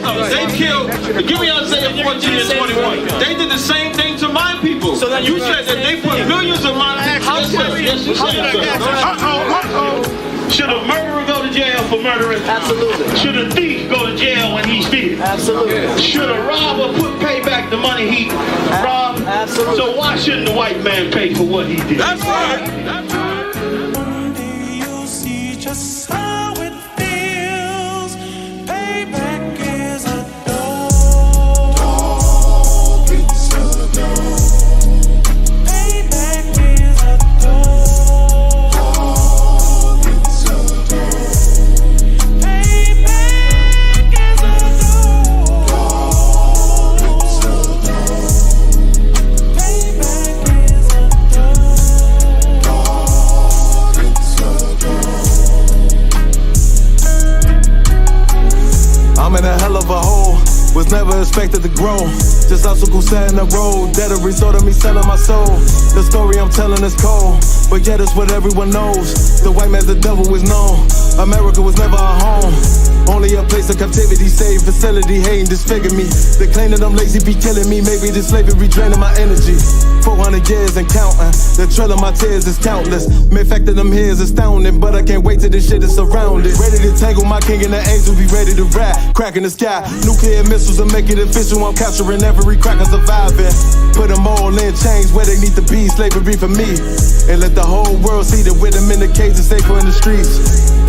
They killed, give me Isaiah 14 and 21. They did the same thing to my people. So you said that they put millions of my Should a murderer go to jail for murdering? Absolutely. Should a thief go to jail when he steals? Absolutely. Should a robber pay back the money he robbed? Absolutely. So why shouldn't the white man pay for what he did? That's right. That's right. One day you'll see just how it feels. Payback is a dog. Dog, it's a dog. Payback is a dog. Dog, it's a dog. Payback is a dog. Dog, it's a dog. Payback is a dog. Dog, it's a dog. I'm in a hell of a hole, was never expected to grow. Just Isupk sat in the road, that a result of me selling my soul. The story I'm telling is cold, but yet it's what everyone knows. The white man's the devil is known. America was never a home, only a place of captivity, safe facility, hating, disfigure me. They claim that I'm lazy, be killing me. Maybe this slavery draining my energy. 400 years and counting, the trail of my tears is countless. Main fact that I'm here is astounding, but I can't wait till this shit is surrounded. Ready to tangle my king and the angel, be ready to rap. Crack in the sky, nuclear missiles and make it official. I'm capturing every cracker surviving. Put them all in chains where they need to be, slavery for me. And let the whole world see that with them in the cage and safer in the streets.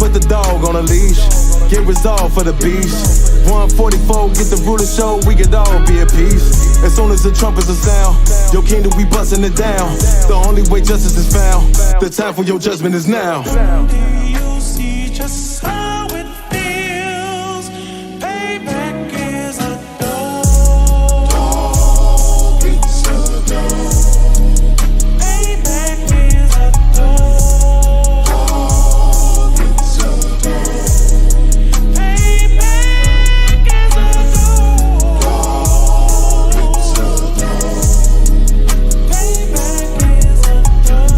Put the dog on a leash, get resolved for the beast. 144, get the ruler show, we could all be at peace. As soon as the trumpets are sound, your kingdom we busting it down. The only way justice is found, the time for your judgment is now. Someday you'll see just how it feels. Payback is a dog. Dog, it's a dog. Payback is a dog. Dog, it's a dog. Payback is a dog. Dog, it's a dog. Payback is a dog.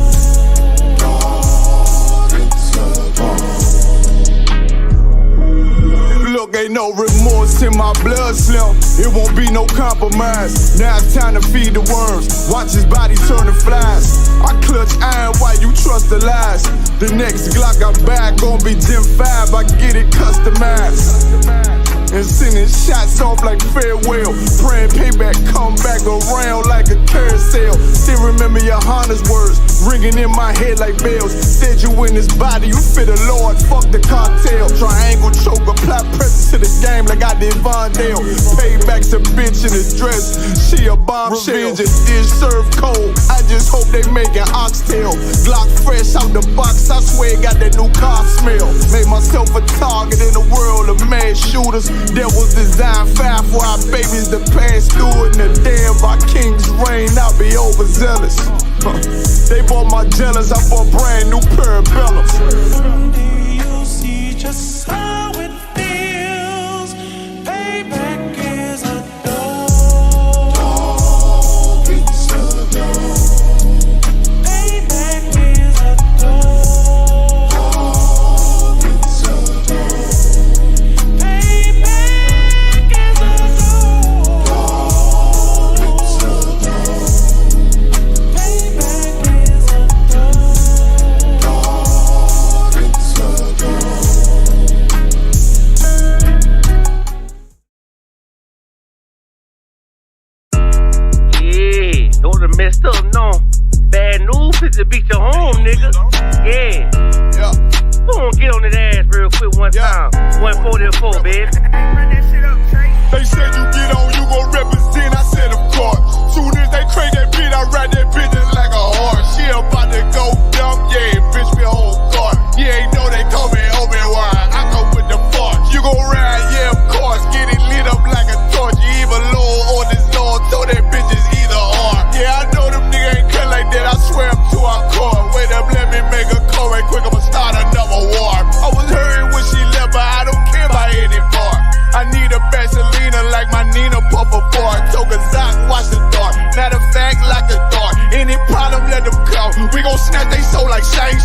Dog, it's a dog. Look, ain't no remorse in my blood slim. It won't be no compromise. Now it's time to feed the worms. Watch his body turn to flies. I clutch iron while you trust the lies. The next Glock I buy gon' be Gen 5. I get it customized. And sending shots off like farewell. Praying payback come back around like a carousel. Still remember your Honda's words ringing in my head like bells. Said you in this body, you fit the Lord, fuck the cartel. Triangle choke, apply pressure to the game like I did Vondale. Payback's a bitch in a dress, she a bombshell. Revenge is served cold, I just hope they making oxtail. Glock fresh out the box, I swear it got that new car smell. Made myself a target in a world of mad shooters. That was designed fire for our babies to pass through. In the day of our king's reign, I'll be overzealous. They bought my jealous, I bought brand new parabellums. Someday you'll see just how it feels. Payback is a dog. Dog, it's a dog. Payback is a dog. Dog, it's a dog. Payback is a dog. Dog, it's a dog. Payback is a dog. Dog, it's a dog. Yeah, don't have messed up, no. Bad news is to beat your home, nigga. Yeah. Yeah. Go on, get on that ass real quick one time. 144, baby. They said you get on, you gon' represent, I said of course. Soon as they crank that beat, I ride that bitch just like a horse. She about to go dumb, yeah, bitch me whole car. You ain't know they call me Obi-Wan, I come with the force. You gon' ride, yeah, of course, get it lit up like a torch. You even low on this lawn, throw that bitch is either or. Yeah, I know them niggas ain't cut like that, I swear I'm to our core. Wait up, let me make a call right quick, I'ma start another war. I was hurting when she left, but I don't care about any more. I need a Vaseline like my Nina Puffer bar. Took a Zoc, watch the dark. Matter of fact, like a dart. Any problem, let them come. We gon' snatch they soul like Shang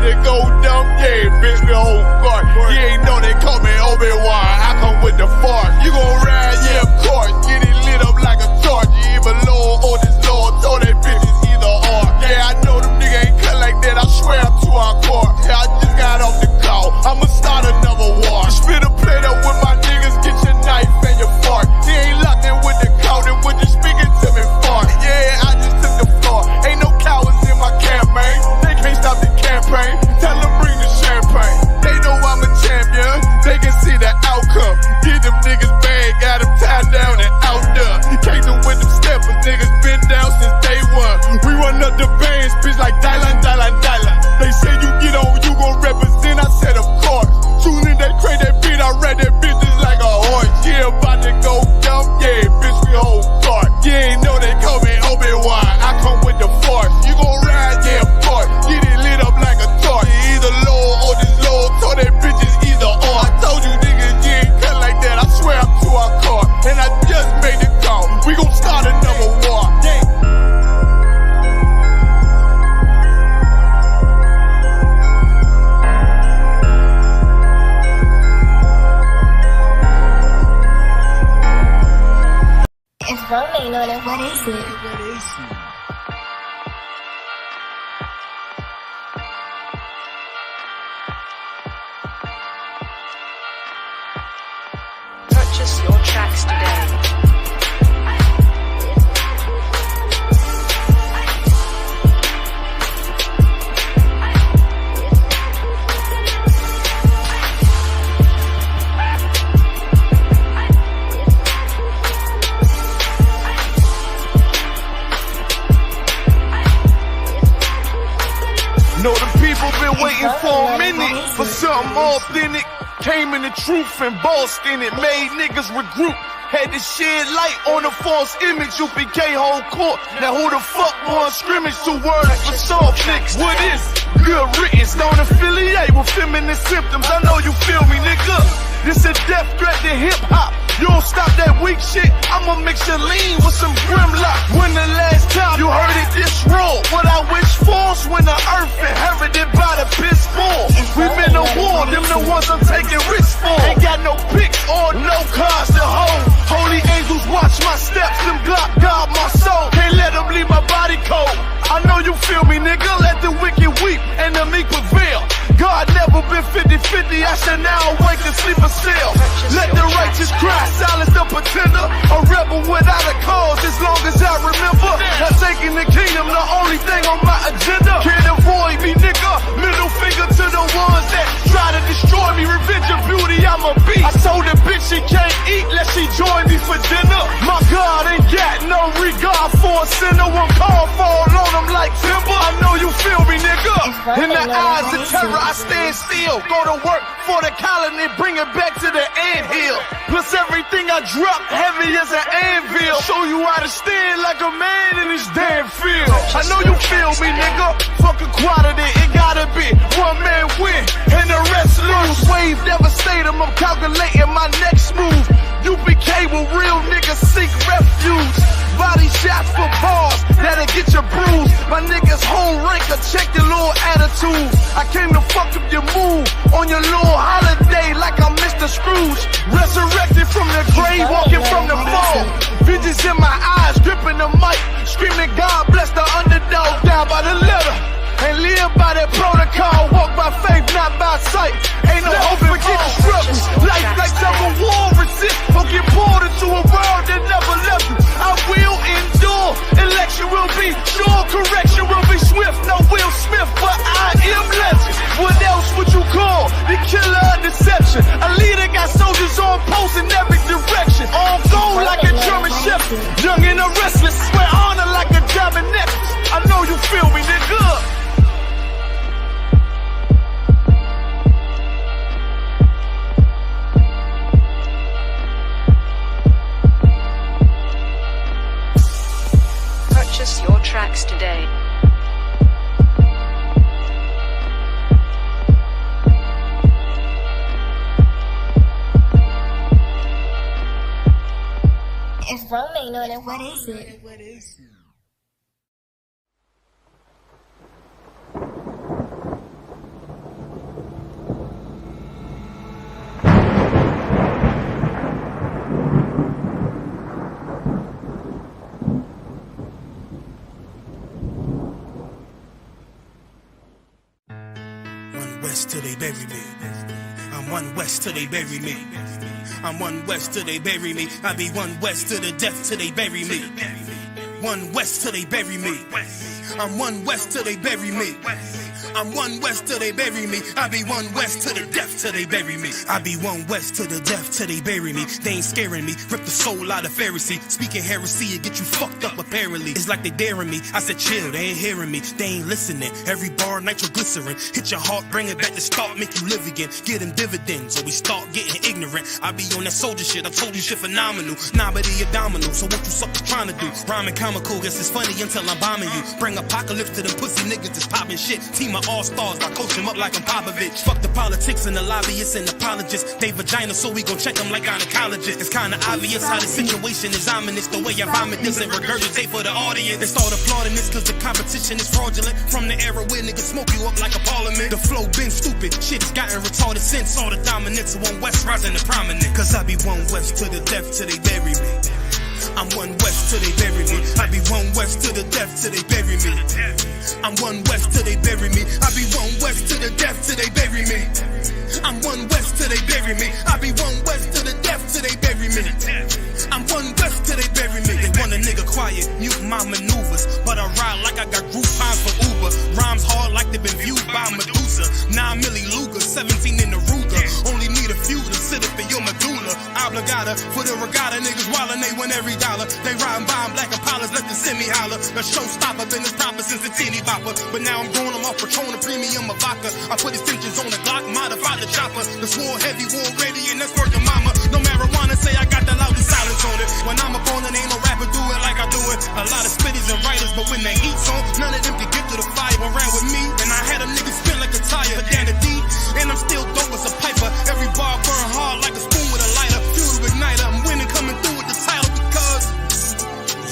Everybody go dumb, yeah, bitch, we hold guard. You ain't know they call me Obi-Wan, I come with the fart. You gon' ride, yeah, of course, get it lit up like a torch. You even low or this Lord, told that bitches either or. Yeah, I know them niggas ain't cut like that, I swear I'm too hardcore. Yeah, I just got off the call, I'ma start another war. Spit a plate up with my niggas, get your knife and your fork. He ain't locked in with the cow, then when you speaking to me fart. Yeah, I just took the floor, ain't no cowards in my campaign. They can't stop the campaign, tell them bring the champagne. They know I'm a champion, they can see the outcome. Get them niggas bad, got them tied down and out there. Came them with them steppers, niggas been down since day one. We run up the bands, bitch like Dylan. They say you get on, you gon' represent, I said of course. Soon as they crank that beat, I read that bitch just like a horse. Yeah, about to go dumb, yeah, bitch, we hold guard. You ain't know they call me Obi-Wan, I come with the force. You gon' ride, yeah, of course. Get it lit up like a torch. You either low or this low, told that bitches either or. I told you niggas, you ain't cut like that, I swear I'm too hardcore. And I just made the call, we gon' start another war. Yeah. It's rolling on it, what is it? Purchase your tracks today. Know the people been waiting for a minute for something authentic. Came in the truth and bossed in it, made niggas regroup. Had to shed light on the false image, UPK whole court. Now who the fuck won scrimmage? 2 words for soft niggas. What is good riddance? Don't affiliate with feminine symptoms. I know you feel me, nigga. This a death threat to hip hop. You don't stop that weak shit, I'ma mix your lean with some Grimlock. When the last time you heard it this raw? What I wish for's when the earth inherited by the piss balls. We been to war, them the ones I'm taking risks for. Ain't got no picks or no cars to hold. Holy angels watch my steps, them Glock guard my soul. Can't let them leave my body cold. I know you feel me, nigga, let the wicked weep and the meek prevail. God never been 50-50, I should now awake and sleep a cell. Let the righteous cry, silence the pretender. A rebel without a cause, as long as I remember. Not taking the kingdom, the only thing on my agenda. Can't avoid me, nigga, middle finger to the ones that try to destroy me. Revenge of beauty, I'm a beast. I told the bitch she can't eat, let she join me for dinner. My God ain't got no regard for a sinner. One call fall on him like timber. I know you feel me, nigga. In the eyes of terror, I stand still. Go to work for the colony, bring it back to the anthill. Plus everything I drop, heavy as an anvil. Show you how to stand like a man in this damn field. I know you feel me, nigga. Fuck equality, it gotta be one man win and the rest lose. Wave devastator, I'm calculating my next move. UPK will real niggas seek refuge. Body shots for pause, that'll get you bruised. My niggas whole ranker, check your little attitude. I came to fuck up your mood on your little holiday like I'm Mr. Scrooge. Resurrected from the grave, walking from the fall. Visions in my eyes, gripping the mic, screaming God bless the underdog down by the letter. And live by that protocol, walk by faith, not by sight. Ain't no hope in getting struggles. Life like a war, resist or get pulled into a world that never left you. I will endure, election will be sure, correction will be swift. No Will Smith, but I am legend. What else would you call the killer of deception? A leader got soldiers on post in every direction. On gold like a German shepherd, young and a restless, swear honor like a diamond necklace. I know you feel me, nigga. Purchase your tracks today. It's rolling on it, what is it? west till they bury me. I'm one west till they bury me. I'm one west till they bury me. I be one west to the death till they bury me. One west till they bury me. I'm one west till they bury me. I'm one west till they bury me. I be one west to the death till they bury me. I be one west to the death till they bury me. They ain't scaring me. Rip the soul out of Pharisee. Speaking heresy and get you fucked up apparently. It's like they daring me. I said chill, they ain't hearing me. They ain't listening. Every bar nitroglycerin. Hit your heart, bring it back to start, make you live again. Get them dividends or we start getting ignorant. I be on that soldier shit. I told you shit phenomenal. Nah, but he a domino. So what you suckers trying to do? Rhyming comical. Guess it's funny until I'm bombing you. Bring apocalypse to them pussy niggas that's popping shit. Team of all-stars, I coach them up like I'm Popovich. Fuck the politics and the lobbyists and apologists. They vagina, so we gon' check them like gynecologists. It's kinda obvious how the situation is ominous. The way I vomit this and regurgitate for the audience. They start applauding this cause the competition is fraudulent. From the era where niggas smoke you up like a parliament. The flow been stupid, shit has gotten retarded since. All the dominance of one west rising to prominent. Cause I be one west to the death till they bury me. I'm one west till they bury me. I be one west to the death till they bury me. I'm one west till they bury me. I be one west to the death till they bury me. I'm one west till they bury me. I be one west to the death till they bury me. I'm one west till they bury me. They want a nigga quiet, mute my maneuvers, but I ride like I got Groupons for Uber. Rhymes hard like they been viewed by Medusa. 9 milli Luger, 17 in the Ruger. Only need a few to sit up in your medulla. Obligata for the regatta, niggas wildin', they win every dollar. They riding by in black Impalas, let the semi holler. The showstopper, been this proper since the teeny bopper. But now I'm growing them off Patron, a premium of vodka. I put extensions on the Glock, modified the chopper. The swore heavy, war ready, and that's working mama. No marijuana, say I got the loudest silence on it. When I'm up on it, ain't no rapper do it like I do it. A lot of spitties and writers, but when the heat's on, none of them can get to the fire around with me. And I had a nigga spin like a tire, down the D, and I'm still dope as a piper. Every bar burn hard like a spoon with a lighter. Fuel to igniter, I'm winning, coming through with the title because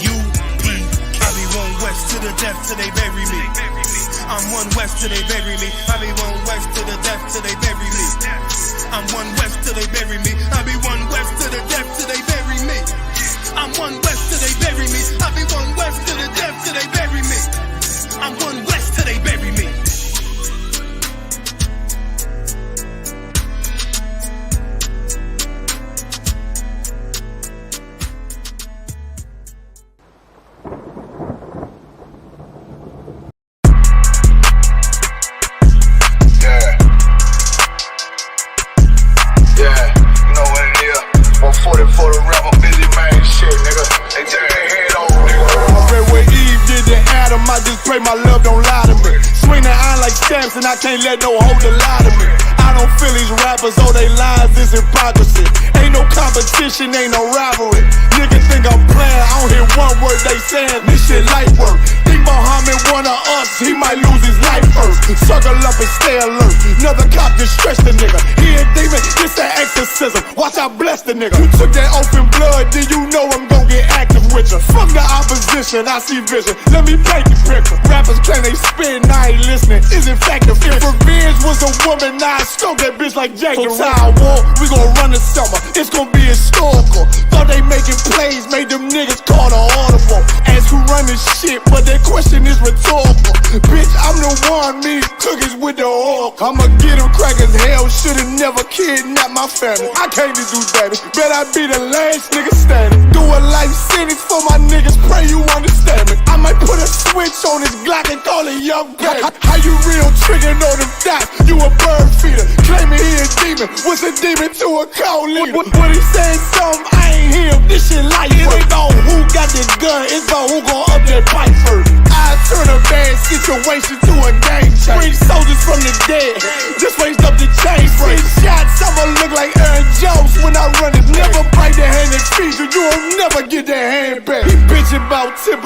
UP. I be one west to the death till they bury me. I'm one west till they bury me. I be one west to the death till they bury me. I'm one west till they bury me. I be one west to the death till they bury me. I'm one west till they bury me. I be one west to the death till they bury me. I'm one west till they bury me. My love don't lie to me. Swing the iron like stamps and I can't let no holder lie to me. I don't feel these rappers, all they lies is hypocrisy. Ain't no competition, ain't no rivalry. Niggas think I'm playing, I don't hear one word they saying. This shit light work. Think Muhammad one of us, he might lose his life first. Circle up and stay alert. Another cop just stretched the nigga. He a demon, it's an exorcism. Watch I bless the nigga. You took that open blood, then you know I'm gon' get active with you. Fuck the opposition, I see vision. Let me paint the picture. Rappers claim they spin, I ain't listening. Is in fact the If revenge was a woman, now I stroke that bitch like Jacob. So Tower War, we gon' run the summer. It's gon' be historical. Thought they making plays, made them niggas call the audible. Ask who run this shit, but that question is rhetorical. Bitch, I'm the one, me cookies with the oil. I'ma get them crackers, hell, should've never kidnapped my family. I can't do that. Bet I be the last nigga standing. Do a life sentence for my niggas, pray you understand me. I might put a switch on his Glock and call it young baby. How you real trigger know them dots? You a bird feeder, claiming he a demon. What's a demon to a cold leader? What he saying something, I ain't hear him. This shit light work. It ain't on who got the gun, it's on who gon' up that pipe first. I turn a bad situation to a game changer. Bring soldiers from the dead, just raised up the chain frame. Shots, I'ma look like Aaron Jones when I run it. Never bite the hand that feeds you, you'll never get that hand back. He bitchin' about 10%,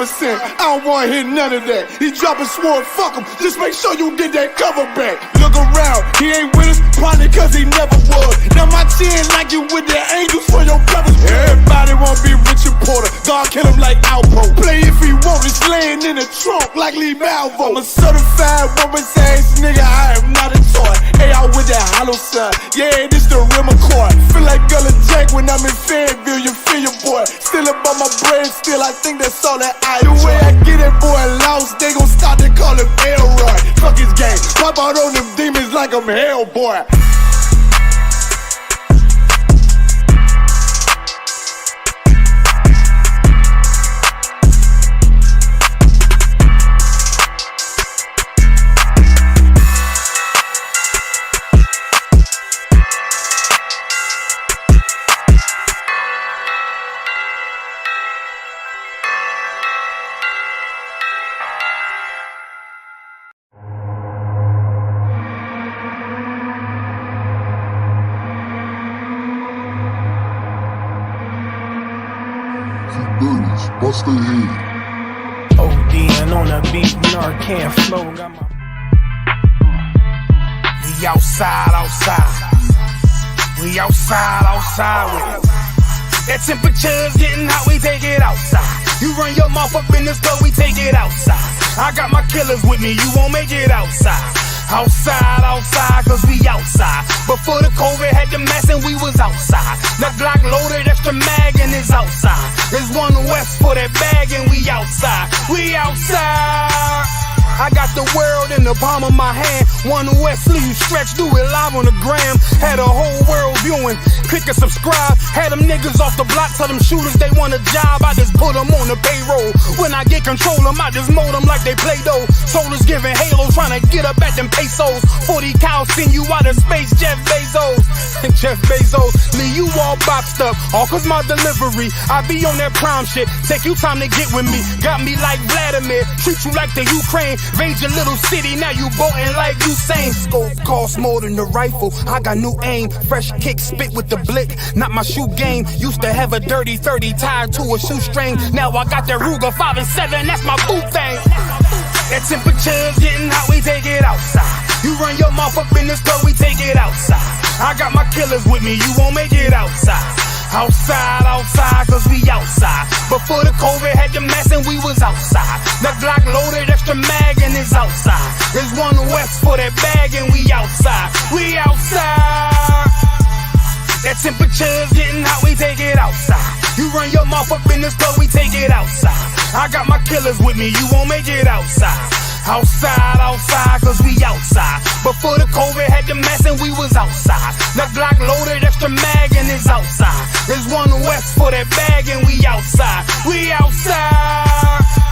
I don't wanna hear none of that. He dropping sword, fuck him, just make sure you get that cover back. Look around, he ain't with us, probably cause he never was. Now my chin like you with the angels for your brothers. Everybody wanna be Richard Porter, God kill him like Alpo. Play if he want, it's laying in the trunk like Lee Malvo. I'm a certified woman's ass nigga, I am not a toy. Hey, out with that hollow sign. Yeah, this the real McCoy. Feel like Gullah Jack when I'm in Fayetteville, you feel your boy. Still about my brain, still I think that's all that I do. The way I get it, boy, lost, they gon' start to call him Elroy. Fuck his game, pop out on them demons like I'm Hellboy. Bust their head. ODing on the beat, Narcan flow. Got my... We outside. We outside with it. That temperature's getting hot, we take it outside. You run your mouth up in the store, we take it outside. I got my killers with me, you won't make it outside. Outside, cause we outside. Before the COVID had the mask and we was outside. The Glock loaded, extra mag and it's outside. There's one west for that bag and we outside. We outside. I got the world in the palm of my hand. One west sleeve stretch, do it live on the gram. Had a whole world viewing, click and subscribe. Had them niggas off the block, tell them shooters they want a job. I just put them on the payroll. When I get control them, I just mold them like they Play-Doh. Soldiers giving halos, trying to get up at them pesos. 40 cows send you out of space, Jeff Bezos. Jeff Bezos, leave you all boxed up, all cause my delivery. I be on that prime shit, take you time to get with me. Got me like Vladimir, treat you like the Ukraine. Raid your little city, now you boating like Usain. Scope costs more than the rifle, I got new aim. Fresh kick, spit with the blick, not my shoe game. Used to have a dirty 30 tied to a shoestring. Now I got that Ruger 5 and 7, that's my boot thing. That temperature's getting hot, we take it outside. You run your mouth up in the store, we take it outside. I got my killers with me, you won't make it outside. Outside, cause we outside. Before the COVID had the mask and we was outside. The Glock loaded, extra mag and it's outside. There's one west for that bag and we outside. We outside. That temperature's getting hot, we take it outside. You run your mouth up in the store, we take it outside. I got my killers with me, you won't make it outside. Outside, cause we outside. Before the COVID had the mask and we was outside. The Glock loaded, extra mag and it's outside. There's one west for that bag and we outside. We outside.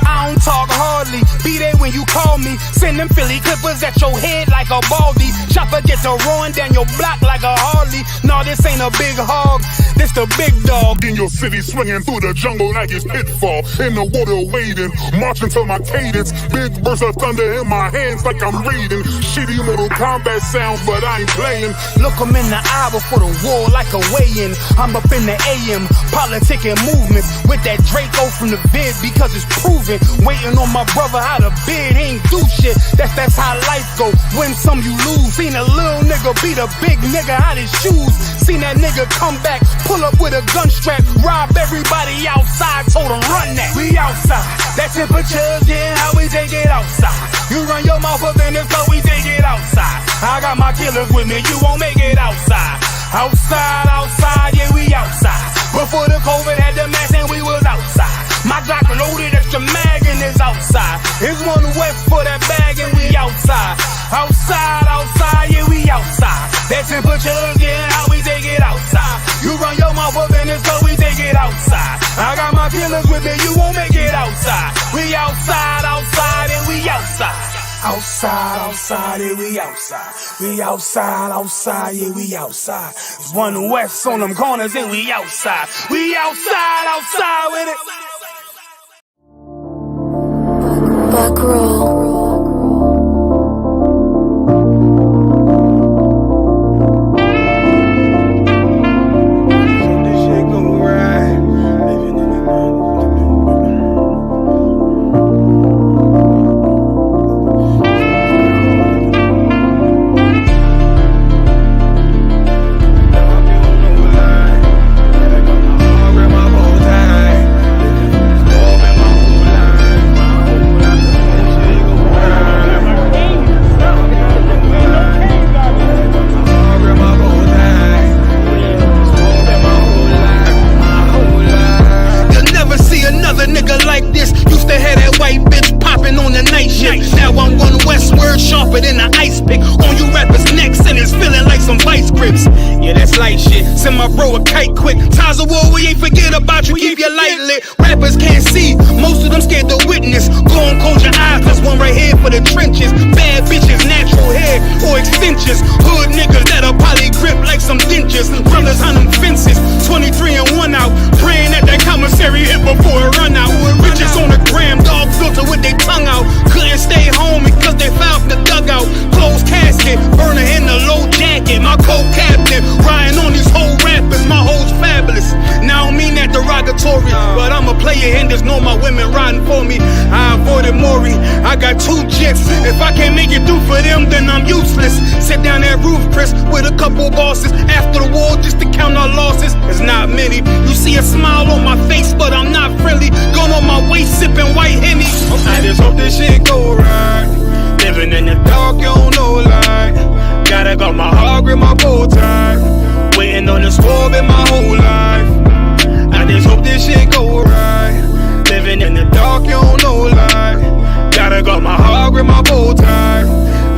I don't talk hardly, be there when you call me. Send them Philly clippers at your head like a baldy. Chopper get to roaring down your block like a Harley. No, this ain't a big hog, this the big dog. In your city, swinging through the jungle like it's pitfall. In the water wading, marching to my cadence. Big bursts of thunder in my hands like I'm reading. Shitty Mortal Kombat sounds, but I ain't playing. Look 'em in the eye before the war like a weigh-in. I'm up in the AM, politicking movements with that Draco from the vid because it's proven. Waiting on my brother how to bid, he ain't do shit. That's how life go. Win some, you lose. Seen a little nigga beat a big nigga out his shoes. Seen that nigga come back, pull up with a gun strap, rob everybody outside, told him run that. We outside. That temperature's getting hot, we take it outside. You run your mouth up in the car, we take it outside. I got my killers with me, you won't make it outside. Outside, yeah, we outside. Before the COVID had the mask and we was outside. My Glock loaded, extra mag and it's outside. It's one west for that bag and we outside. Outside, yeah, we outside. That temperature's getting hot, we take it outside. You run your mouth up in this car, we take it outside. I got my killers with me, you won't make it outside. We outside, and we outside. Outside, yeah, we outside. We outside, yeah, we outside. There's one west on them corners and we outside. We outside with it. Buck roll. send my bro a kite quick. Ties of war, we ain't forget about you, keep your light lit. Rappers can't see, most of them scared to witness. Go and close your eyes, there's one right here for the trenches. Bad bitches, natural hair or extensions. Hood niggas that'll probably grip like some dentures. Brothers on them fences, 23 and 1 out. Praying that that commissary hit before it run out. Bitches on the gram, dog filter with their tongue out. Couldn't stay home because they found the dugout. Closed casket, burner in the low jacket. My co-captain, riding on these whole rappers. My hoes fabulous. Now I don't mean that derogatory, but I'm a player and there's no my women riding for me. I avoided Maury, I got 2 jets. If I can't make it through for them, then I'm useless. Sit down that roof, Chris, with a couple bosses. After the war, just to count our losses. It's not many. You see a smile on my face, but I'm not friendly. Going on my way, sipping white Henny. I just hope this shit go right. Living in the dark, you don't know light. Gotta got my heart with my bow tie. Waiting on the swerve in my whole life. I just hope this shit go right. Living in the dark, you don't know light. Gotta got my heart with my bow tie.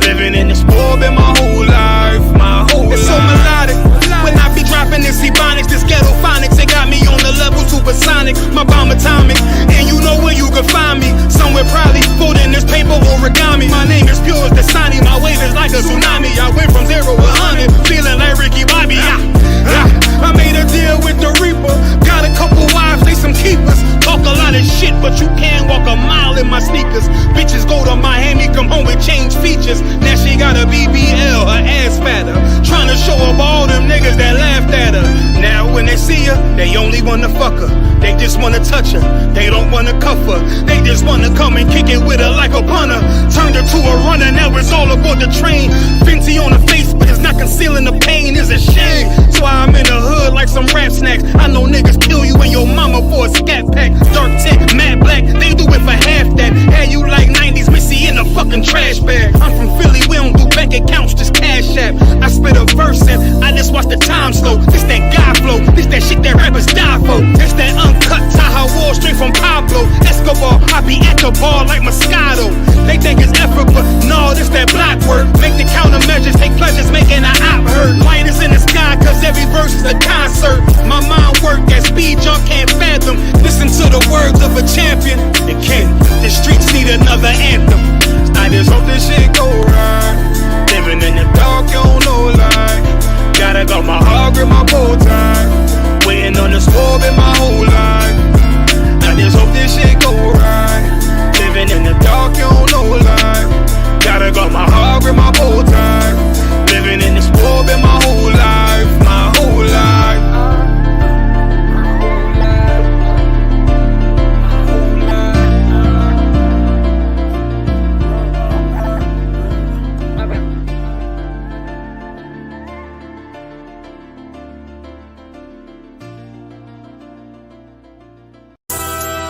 Living in the swerve in my whole life. My whole life. It's so melodic. When I be dropping this ebonics, this ghetto phonics, it got me on the level supersonic. My bomb atomic, and you know where you can find me. Somewhere probably folding this paper origami. My name is pure as the Dasani, my wave is like a tsunami. I went from 0 to 100, feeling like Ricky Bobby. I made a deal with the Reaper. Got a couple wives, they some keepers. Talk a lot of shit, but you can't walk a mile in my sneakers. Bitches go to Miami, come home with change features. Now she got a BBL, her ass fatter. Trying to show up all them niggas that laughed at her. Now when they see her, they only wanna fuck her. They just wanna touch her, they don't wanna cuff her. They just wanna come and kick it with her like a punter. Turned her to a runner, now it's all aboard the train. Fenty on the face, but it's not concealing the pain, it's a shame. So I'm in the hood like some rap snacks. I know niggas kill you and your mama for a scat pack. Dark tint, matte black, they do it for half that. Had you like 90s Missy in a fucking trash bag. I'm from Philly, we don't do bank accounts, just cash app. I spit a verse and I just watch the time slow. This that guy flow, this that shit that rappers die for. This that uncut Taha Wall straight from Pablo Escobar. I be at the bar like Moscato. They think it's effort, but no, this that block work. Make the countermeasures, take pleasures, making an op hurt. Light is in the sky, cause every verse is a concert. My mind work at speed, y'all can't fathom. Listen to the words of a champion. It can't, the streets need another anthem. I just hope this shit go right. Living in the dark, you don't know light. Gotta got my heart with my bow tie. Waiting on the swerve in my whole life. I just hope this shit go right. Living in the dark, you don't know light. Gotta got my heart with my bow tie. Living in the swerve in my whole life. My whole life.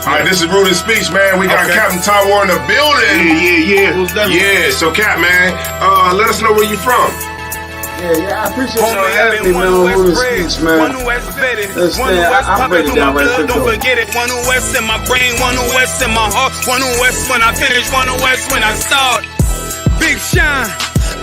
Alright, this is Rude Speech, man. We got Captain Tower in the building. Yeah. So Cap, man, let us know where you from. Yeah, I appreciate y'all having me, man, on Rude Speech, man. I'll break it down right quick. Don't forget it. One West in my brain, one West in my heart, one West when I finish, one West when I start. Big shine.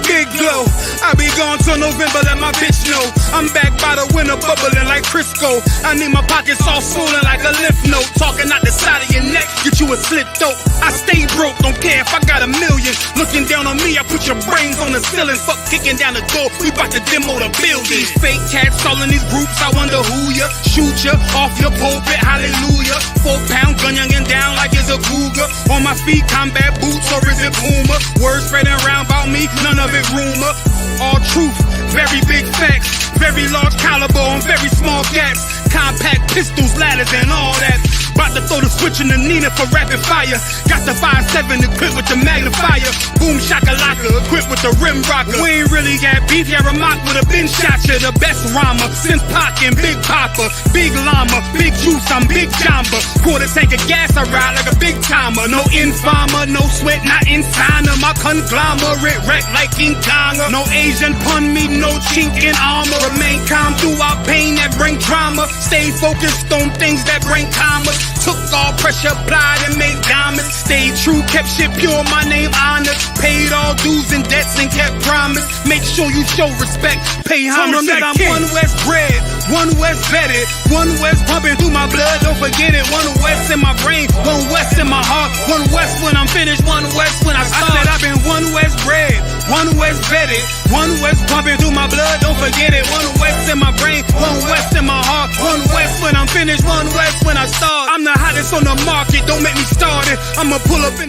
Big glow, I be gone till November, let my bitch know. I'm back by the winter, bubbling like Crisco. I need my pockets all swollen like a lymph node. Talking out the side of your neck, get you a slit throat. I stay broke, don't care if I got $1 million. Looking down on me, I put your brains on the ceiling. Fuck kicking down the door, we bout to demo the building. Fake cats all in these groups, I wonder who ya. Shoot ya off your pulpit, hallelujah. 4-pound gun youngin' down like it's a cougar. On my feet, combat boots, or is it Puma? Words spreading around about me, none of it rumor. All truth, very big facts. Very large caliber on very small gaps. Compact pistols, ladders, and all that. About to throw the switch in the Nina for rapid fire. Got the 5.7 equipped with the magnifier. Boom shakalaka equipped with the rim rocker. We ain't really got beef, yeah, Ramak would have been shot ya. The best rhymer since Pac and Big Papa. Big llama, big juice, I'm Big Jamba. Quarter tank of gas, I ride like a big timer. No informer, no sweat, not insigner. My conglomerate wreck like King Konga. No Asian pun me, no chink in armor. Remain calm throughout pain that bring drama. Stay focused on things that bring commas. Took all pressure, applied and made diamonds. Stayed true, kept shit pure, my name honored. Paid all dues and debts and kept promise. Make sure you show respect, pay homage that I'm One West bred, One West vetted, One West pumping through my blood, don't forget it. One West in my brain, One West in my heart. One West when I'm finished, One West when I start. I said I've been One West bred, One West vetted, One West pumping through my blood, don't forget it. One West in my brain, One West in my heart. One West when I'm finished, One West when I start. I'm the hottest on the market, don't make me start it. I'ma pull up in.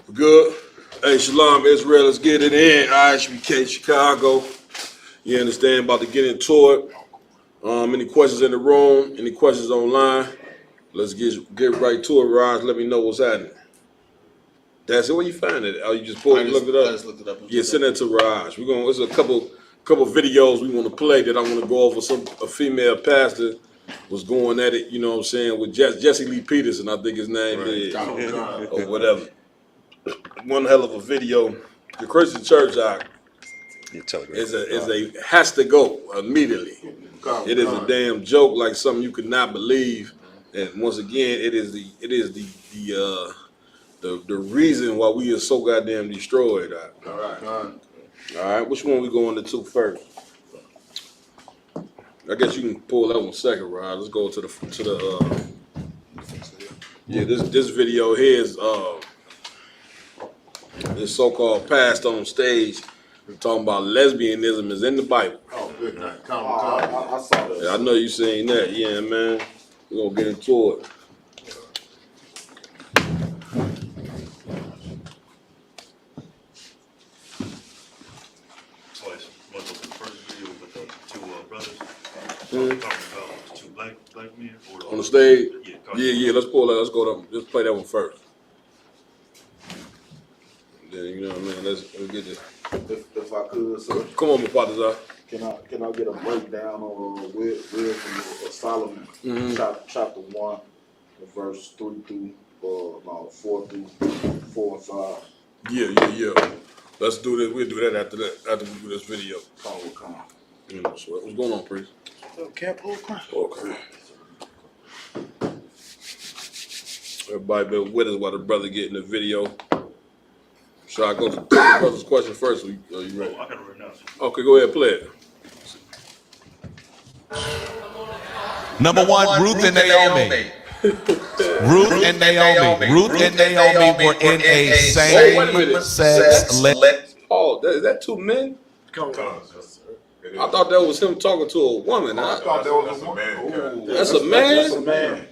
Good. Hey, Shalom, Israel, let's get it in. Isupk, Chicago. You understand? About to get into it. Any questions in the room? Any questions online? Let's get right to it, Raj. Let me know what's happening. That's it. Where you find it? Oh, you just pulled it, looked it up? I just looked it up. Yeah, send that to Raj. There's a couple videos we want to play that I want to go over. A female pastor was going at it, you know what I'm saying, with Jesse Lee Peterson, I think his name is, or whatever. One hell of a video. The Christian church has to go immediately. It is a damn joke, like something you could not believe. And once again, it is the reason why we are so goddamn destroyed. All right. Which one we going to first? I guess you can pull that one second, Rod. Let's go to the this video here is this so-called past on stage talking about lesbianism is in the Bible. Oh, good night. I saw that. Yeah, I know you seen that. Yeah, man. We're gonna get into it. Black men on the stage? Yeah, let's pull that. Let's go to, let's play that one first. Then, you know what I mean? Let's get this. If I could, sir. Come on, my partners. Can I get a breakdown on Wisdom of Solomon, chapter 1, verse 3 through 4 through 4 and 5? Yeah. Let's do this. We'll do that after we do this video. You know, so what's going on, priest? Can't pull crap. Okay. Everybody been with us while the brother getting the video. Should I go to the brother's question first? Are you ready? I got it right now. Okay, go ahead, play it. Number one, Ruth and Naomi. Ruth and Naomi. Ruth and Naomi were in a same-sex relationship. Oh, is that two men? I thought that was him talking to a woman. I thought that was a man. That's a man? That's a man.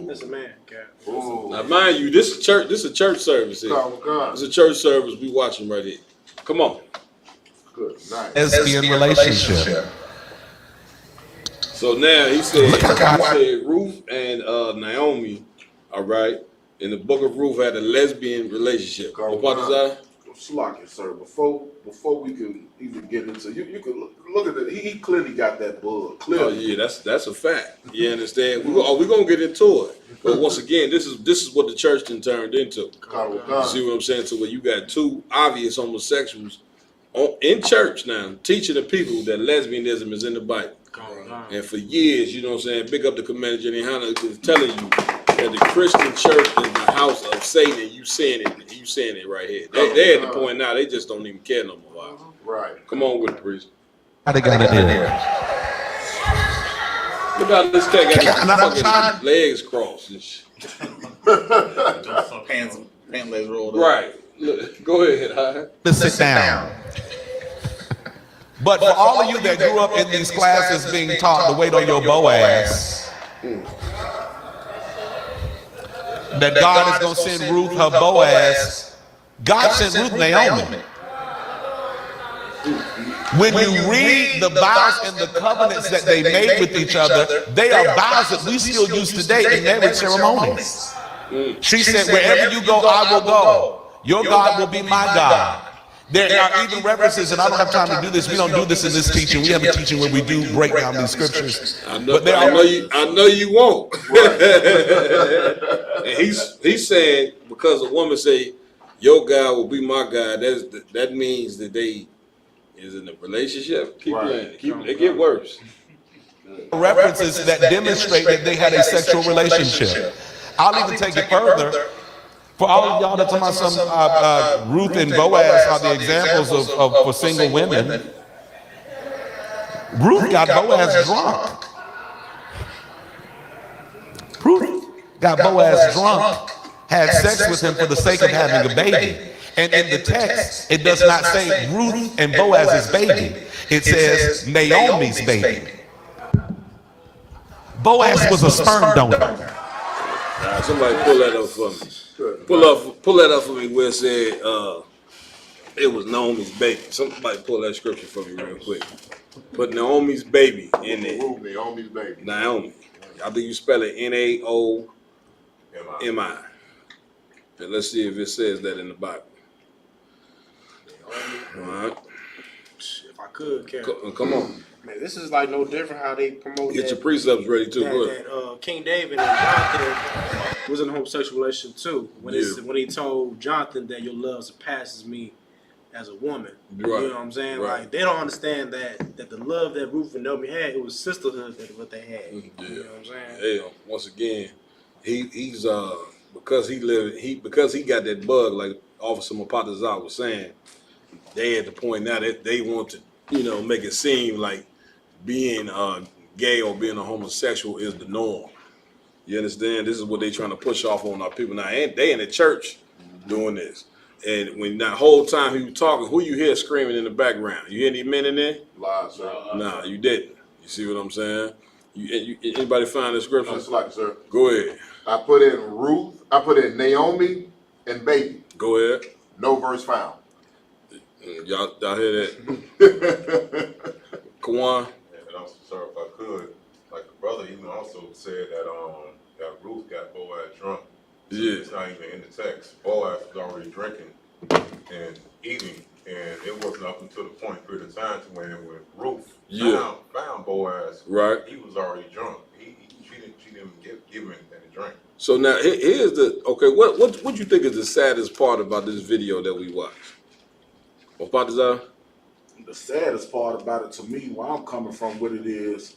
That's a man. Now, mind you, this is church. This is a church service here. It's a church service we watching right here. Come on. Good night. Lesbian relationship. So now he said Ruth and Naomi, all right, in the book of Ruth had a lesbian relationship. Slocky, sir. Before we could even get into you could look at it. He clearly got that bug. Clearly. Oh yeah, that's a fact. You understand? We're gonna get into it. But once again, this is what the church then turned into. You see what I'm saying? So where you got two obvious homosexuals in church now teaching the people that lesbianism is in the Bible. And for years, you know what I'm saying, big up the commander Jenny Hanna is telling you that the Christian church is the house of Satan, and you saying it right here. They're at the point now they just don't even care no more. Right. Come on with it, priest. How they got it there? Look how this cat got his fucking legs crossed and shit. Pants legs rolled up. Right. Look, go ahead, huh? Let's sit down. But for all of you that grew up in these classes being taught to wait on your Boaz, that God is going to send Ruth her Boaz, God sent Ruth Naomi. When you read the vows and the covenants that they made with each other, they are vows that we still use today in marriage ceremonies. She said, wherever you go, I will go. Your God will be my God. There are even references, and I don't have time to do this. We don't do this in this teaching. We have a teaching where we do break down these scriptures. I know you won't. And he's saying because a woman say, "Your God will be my God," that means that they is in a relationship. They get worse. References that demonstrate that they had a sexual relationship. I'll even take it further. For all of y'all that's talking about some Ruth and Boaz are the examples of for single women. Ruth got Boaz drunk. Ruth got Boaz drunk, had sex with him for the sake of having a baby. And in the text, it does not say Ruth and Boaz's baby. It says Naomi's baby. Boaz was a sperm donor. Somebody pull that up for me. Pull that up for me where it said it was Naomi's baby. Somebody pull that scripture for me real quick. Put Naomi's baby in there. Naomi's baby. Naomi. I think you spell it Naomi. And let's see if it says that in the Bible. All right. If I could, Karen. Come on. Man, this is like no different how they promote. Get your precepts ready too. That King David and Jonathan was in a homosexual relationship too. When he told Jonathan that your love surpasses me as a woman. Right. You know what I'm saying? Right. Like they don't understand that the love that Ruth and Naomi had, it was sisterhood that what they had. Yeah. You know what I'm saying? Hell, once again, he's because he got that bug like Officer Mapatazar was saying. They at the point now that they want to, make it seem like being gay or being a homosexual is the norm. You understand? This is what they trying to push off on our people now. They in the church doing this. And when that whole time he was talking, who you hear screaming in the background? You hear any men in there? Lies, sir. Nah, you didn't. You see what I'm saying? You anybody find the scripture? That's like, sir. Go ahead. I put in Ruth, I put in Naomi and baby. Go ahead. No verse found. Y'all hear that? Kawan? And also, sir, if I could, like the brother even also said that Ruth got Boaz drunk. Yeah. It's not even in the text. Boaz was already drinking and eating, and it wasn't up until the period of time to when Ruth found Boaz. Right. He was already drunk. She didn't give him anything to drink. So now here's what you think is the saddest part about this video that we watched? What about the saddest part about it to me, where I'm coming from, what it is,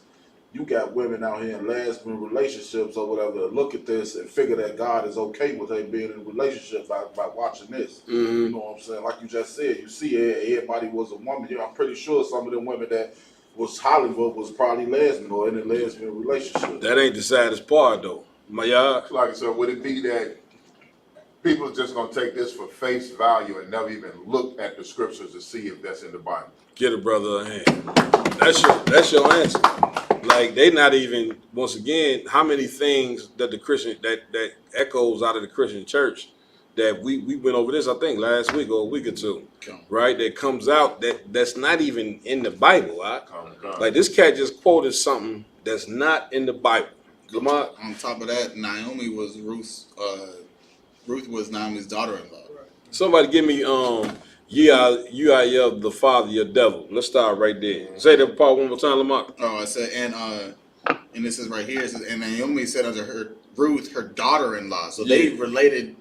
you got women out here in lesbian relationships or whatever that look at this and figure that God is okay with them being in a relationship by watching this. Mm-hmm. You know what I'm saying? Like you just said, you see everybody was a woman. I'm pretty sure some of them women that was Hollywood was probably lesbian or in a lesbian relationship. That ain't the saddest part though. Like I said, would it be that people are just going to take this for face value and never even look at the scriptures to see if that's in the Bible? Get a brother a hand. That's your answer. Like they not even, once again, how many things that the Christian that echoes out of the Christian church that we went over this, I think, last week or a week or two, right? That comes out that's not even in the Bible. Right? Like this cat just quoted something that's not in the Bible. Lamont. On top of that, Naomi was Ruth was Naomi's daughter-in-law. Somebody give me you are the father, your devil. Let's start right there. Say that part one more time, Lamont. Oh, I said, and this is right here. It says, and Naomi said unto her Ruth, her daughter-in-law. So they related.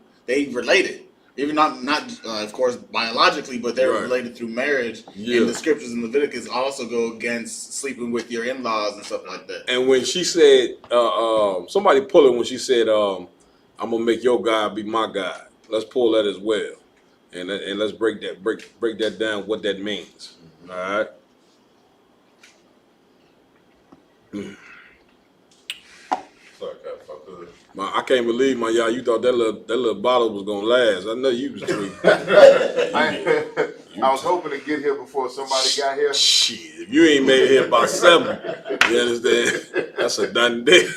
Even not of course biologically, but they're related through marriage. Yeah. And the scriptures in Leviticus also go against sleeping with your in-laws and stuff like that. And when she said, somebody pull it when she said, I'm gonna make your God be my God. Let's pull that as well, and let's break that down. What that means. Mm-hmm. All right. I can't believe y'all. You thought that little bottle was gonna last. I know you was tweaking. I was hoping to get here before somebody got here. Shit, if you ain't made it here by 7, you understand? That's a done deal.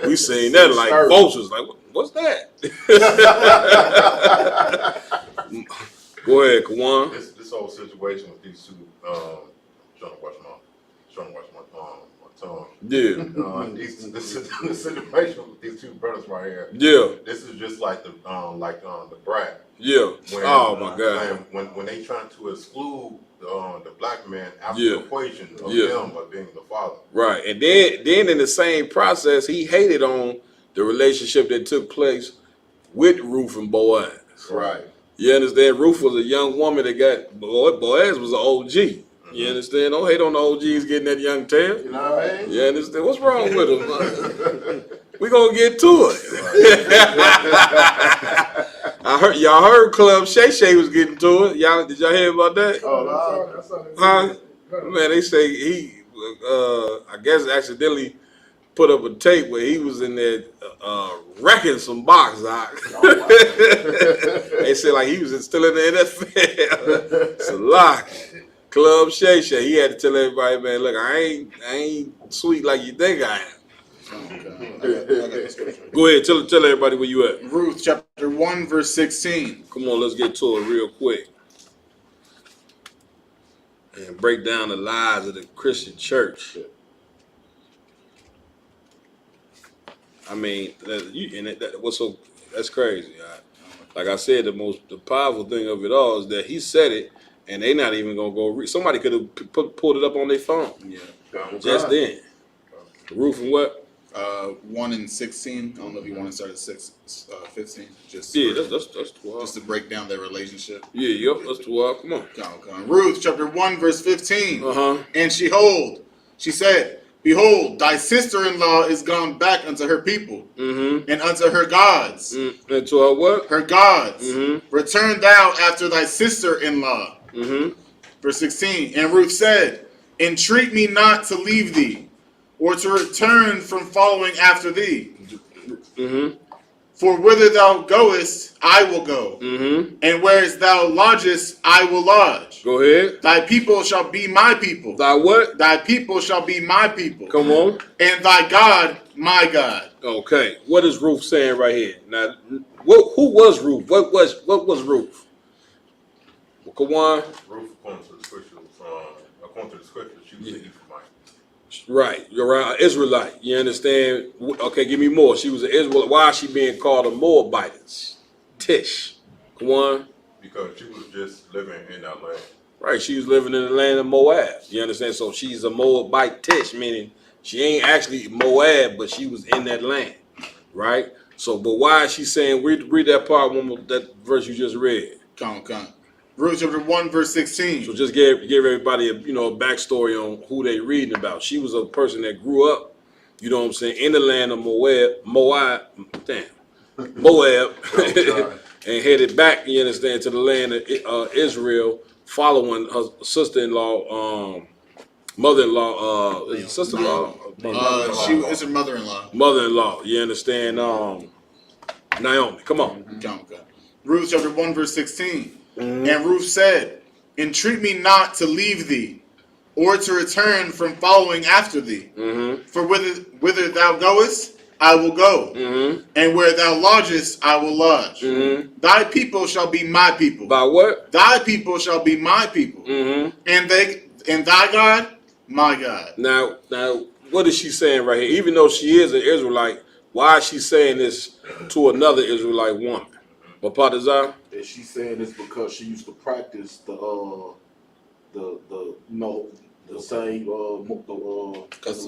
We seen that like vultures. Like, what's that? Go ahead, Kawan. This whole situation with these two, trying to watch my tongue. Yeah. This situation with these two brothers right here. Yeah. This is just like the brat. Yeah. Oh my God. When they trying to exclude the black man out of the equation of them of being the father. Right, and then in the same process, he hated on the relationship that took place with Ruth and Boaz. Right. You understand? Ruth was a young woman that got Boaz was an OG. You understand? Don't hate on the OGs getting that young tail. You know what I mean? You understand? What's wrong with them? We gonna get to it. Y'all heard Club Shay Shay was getting to it. Did y'all hear about that? Oh, no. Huh? Man, they say I guess accidentally put up a tape where he was in there wrecking some boxes. They said like he was still in the NFL. It's a lock. Club Shay Shay. He had to tell everybody, man, look, I ain't sweet like you think I am. Go ahead, tell everybody where you at. Ruth chapter 1, verse 16. Come on, let's get to it real quick. And break down the lies of the Christian church. I mean, that's crazy. Like I said, the powerful thing of it all is that he said it, and they not even gonna go read. Somebody could have pulled it up on their phone. Yeah, just then. Ruth and what? 1 and 16. I don't know if you want to start at 15. Just that's 12. Just to break down their relationship. Yeah, that's 12. Come on. Come on. Ruth chapter 1 verse 15. And she said, behold, thy sister-in-law is gone back unto her people and unto her gods. And to her what? Her gods. Return thou after thy sister-in-law. Verse 16. And Ruth said, entreat me not to leave thee, or to return from following after thee. For whither thou goest, I will go. And whereas thou lodgest, I will lodge. Go ahead. Thy people shall be my people. Thy what? Thy people shall be my people. Come on. And thy God, my God. Okay. What is Ruth saying right here? Now, who was Ruth? What was Ruth? Kawan? Ruth, according to the scripture, she was an Ephraimite. Right, you're right. Israelite. You understand? Okay, give me more. She was an Israelite. Why is she being called a Moabitess? Tish. Come on. Because she was just living in that land. Right, she was living in the land of Moab. You understand? So she's a Moabite Tish, meaning she ain't actually Moab, but she was in that land. Right? So, but why is she saying, read that part, that verse you just read. Come on. Ruth chapter 1 verse 16. So just give everybody a backstory on who they reading about. She was a person that grew up, you know what I'm saying, in the land of Moab, and headed back, you understand, to the land of Israel, following her sister-in-law, mother-in-law, sister-in-law. It's her mother-in-law. Mother-in-law, you understand? Naomi, come on. Ruth chapter 1 verse 16. And Ruth said, entreat me not to leave thee, or to return from following after thee. For whither thou goest, I will go. And where thou lodgest, I will lodge. Thy people shall be my people. By what? Thy people shall be my people. And thy God, my God. Now, what is she saying right here? Even though she is an Israelite, why is she saying this to another Israelite woman? What part is that? And she's saying this because she used to practice the same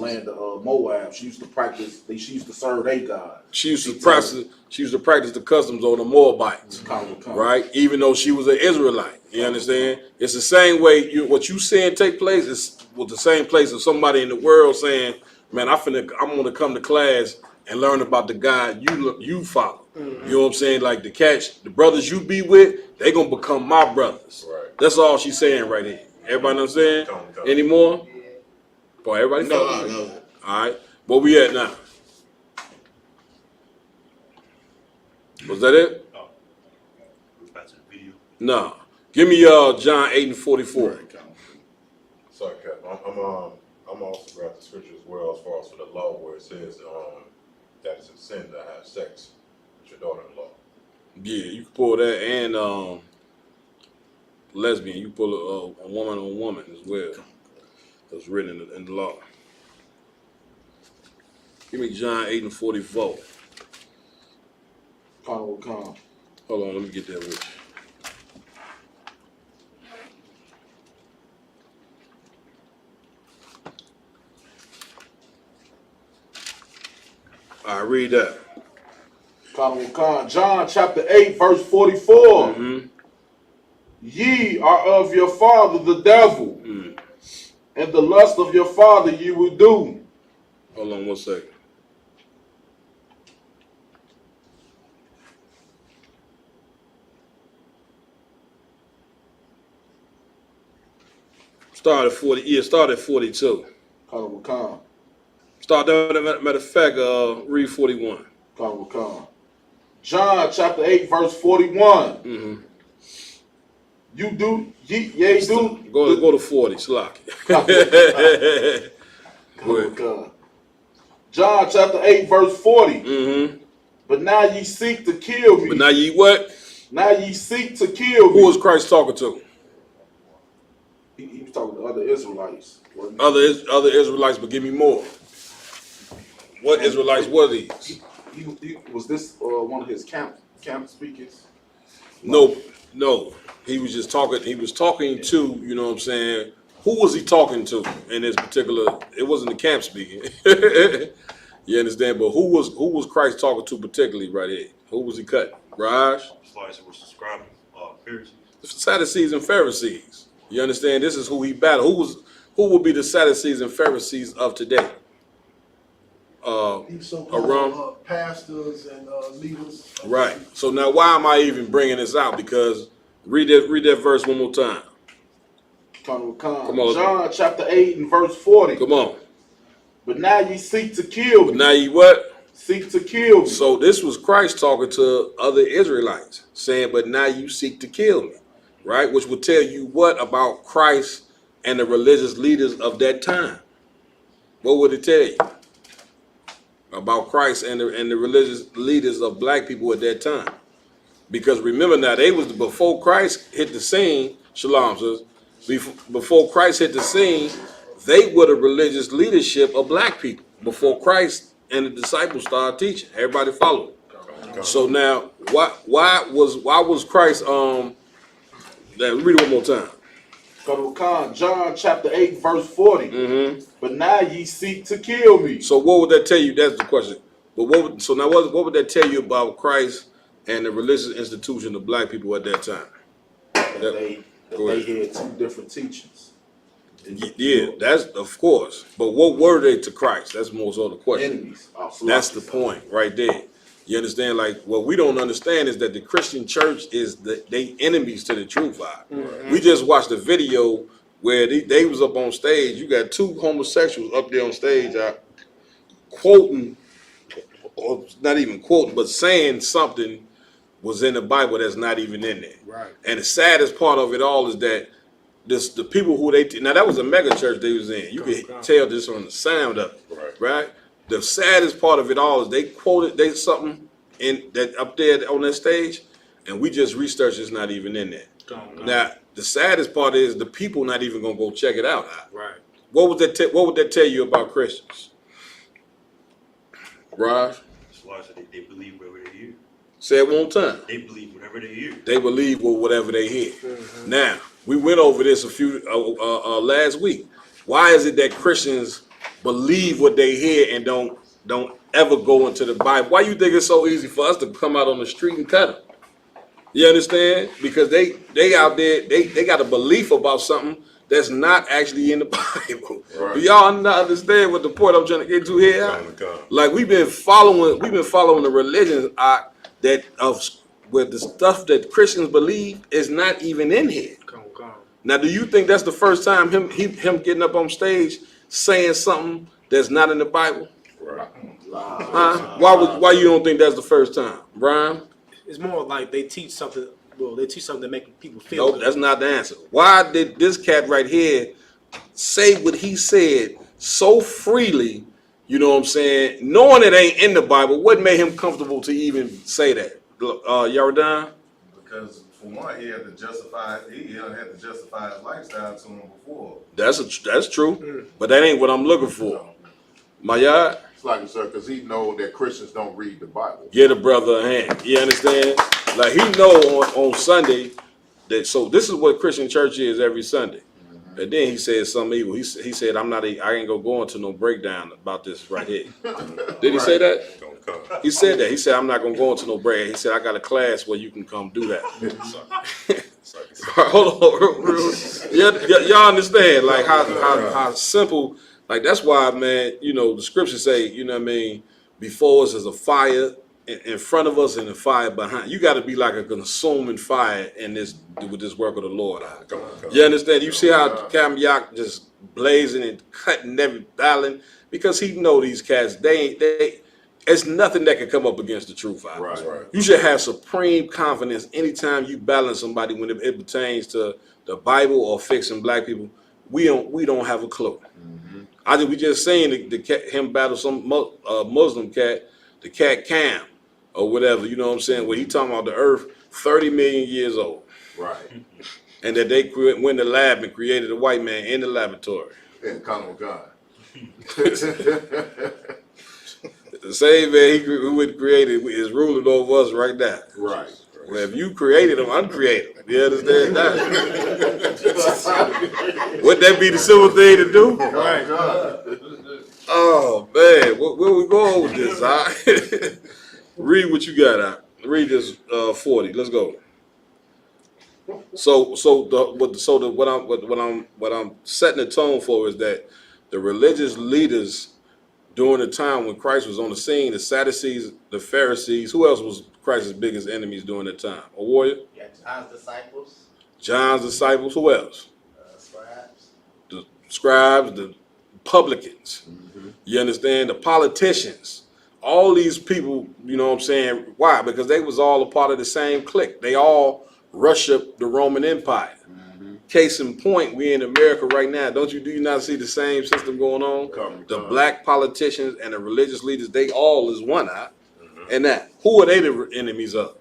land of Moab. She used to practice. She used to serve a god. She used to practice the customs of the Moabites, right? Even though she was an Israelite, you understand? It's the same way. What you saying take place is the same place of somebody in the world saying, "Man, I'm gonna come to class and learn about the God you follow." You know what I'm saying? Like the brothers you be with, they gonna become my brothers. Right. That's all she's saying right here. Everybody know what I'm saying? Any more? Boy, everybody No. All right. Where we at now? Was that it? Oh. Back to the video. No. Give me John 8 and 44. Sorry, Cap. I'm also grab the scripture as well, as far as for the law, where it says that it's a sin to have sex with your daughter-in-law. Yeah, you can pull that, and lesbian. You pull a woman on woman as well. That's written in the law. Give me John 8 and 44. Hold on, let me get that with you. I read that. John chapter 8, verse 44. Ye are of your father the devil, and the lust of your father you will do. Hold on 1 second. Start at 42. Colin Wakan. Start there. Matter of fact, read 41. Colin Wakan. John chapter 8, verse 41. Mm-hmm. You do, ye do. Go to 40, Slock. John chapter 8, verse 40. Mm-hmm. But now ye seek to kill me. But now ye what? Now ye seek to kill me. Who was Christ talking to? He was talking to other Israelites. Other Israelites, but give me more. What Israelites were these? Was this one of his camp speakers? No. He was just talking. He was talking to, you know what I'm saying? Who was he talking to in this particular? It wasn't the camp speaking. You understand? But who was Christ talking to particularly right here? Who was he cutting? Raj? Was describing Pharisees. The Sadducees and Pharisees. You understand? This is who he battled. Who would be the Sadducees and Pharisees of today? So-called pastors and leaders. Right. So now, why am I even bringing this out? Because read that verse one more time. Come on. John chapter 8 and verse 40. Come on. But now ye seek to kill me. But now ye what? Seek to kill me. So this was Christ talking to other Israelites, saying, but now you seek to kill me. Right? Which would tell you what about Christ and the religious leaders of that time? What would it tell you about Christ and the religious leaders of black people at that time? Because remember now, they was before Christ hit the scene. Shalom, says. Before Christ hit the scene, they were the religious leadership of black people before Christ and the disciples started teaching. Everybody followed. So now, why was Christ? Read it one more time. John chapter 8 verse 40. Mm-hmm. But now ye seek to kill me. So what would that tell you? That's the question. But what would that tell you about Christ and the religious institution of black people at that time? They had two different teachings. Yeah, that's of course. But what were they to Christ? That's more so the question. Enemies. That's the point right there. You understand? Like what we don't understand is that the Christian church is they enemies to the truth. Mm-hmm. We just watched a video where they was up on stage. You got two homosexuals up there on stage quoting, or not even quoting, but saying something was in the Bible that's not even in there. Right. And the saddest part of it all is that the people who now that was a mega church they was in. You could tell this on the sound of it, right? The saddest part of it all is they quoted something in that up there on that stage, and we just researched it's not even in there. Now the saddest part is the people not even gonna go check it out. Right. What would that tell you about Christians? Raj? They believe whatever they hear. Say it one time. They believe whatever they hear. They believe whatever they hear. Mm-hmm. Now we went over this a few last week. Why is it that Christians believe what they hear and don't ever go into the Bible? Why you think it's so easy for us to come out on the street and cut them? You understand? Because they out there, they got a belief about something that's not actually in the Bible. Right. Do y'all not understand what the point I'm trying to get to here? Like we've been following the religions where the stuff that Christians believe is not even in here. Now, do you think that's the first time him getting up on stage saying something that's not in the Bible? Right. Huh? Why you don't think that's the first time, Brian? It's more like they teach something. Well, they teach something that make people feel. Nope, that's not the answer. Why did this cat right here say what he said so freely? You know what I'm saying? Knowing it ain't in the Bible, what made him comfortable to even say that? Yardan? Because for one, he had to justify his lifestyle to him before. That's true, but that ain't what I'm looking for. My yard? It's like, sir, because he know that Christians don't read the Bible. Get a brother a hand. You understand? Like he know on Sunday that. So this is what Christian church is every Sunday. Mm-hmm. And then he said something evil. He said, I ain't gonna go into no breakdown about this right here. Did he say that? He said that. He said, I'm not gonna go into no break. He said, I got a class where you can come do that. Hold on, y'all understand like how simple. Like that's why, man. You know the scriptures say, you know what I mean. Before us is a fire, in front of us and the fire behind. You got to be like a consuming fire in this with this work of the Lord. You understand? You see how Kamyak just blazing and cutting every dialing because he know these cats. They it's nothing that can come up against the truth. Right. You should have supreme confidence anytime you balance somebody when it pertains to the Bible or fixing black people. We don't have a clue. I think we just saying him battle some Muslim cat, the cat Cam or whatever. You know what I'm saying? Where he talking about the Earth 30 million years old. Right. And that they went in the lab and created a white man in the laboratory. And Colonel God. The same man who would create it is ruling over us right now. Right. Well, if you created him, uncreate him. You understand that? Wouldn't that be the simple thing to do? Right. Oh man, where we going with this? Read what you got out. Read this 40. Let's go. What I'm setting the tone for is that the religious leaders during the time when Christ was on the scene, the Sadducees, the Pharisees, who else was Christ's biggest enemies during that time? A warrior? Yeah, John's disciples. John's disciples. Who else? Scribes. The scribes, the publicans. You understand? The politicians. All these people, you know what I'm saying? Why? Because they was all a part of the same clique. They all worship the Roman Empire. Case in point, we in America right now. Do you not see the same system going on? The black politicians and the religious leaders, they all is one eye. And that, who are they the enemies of?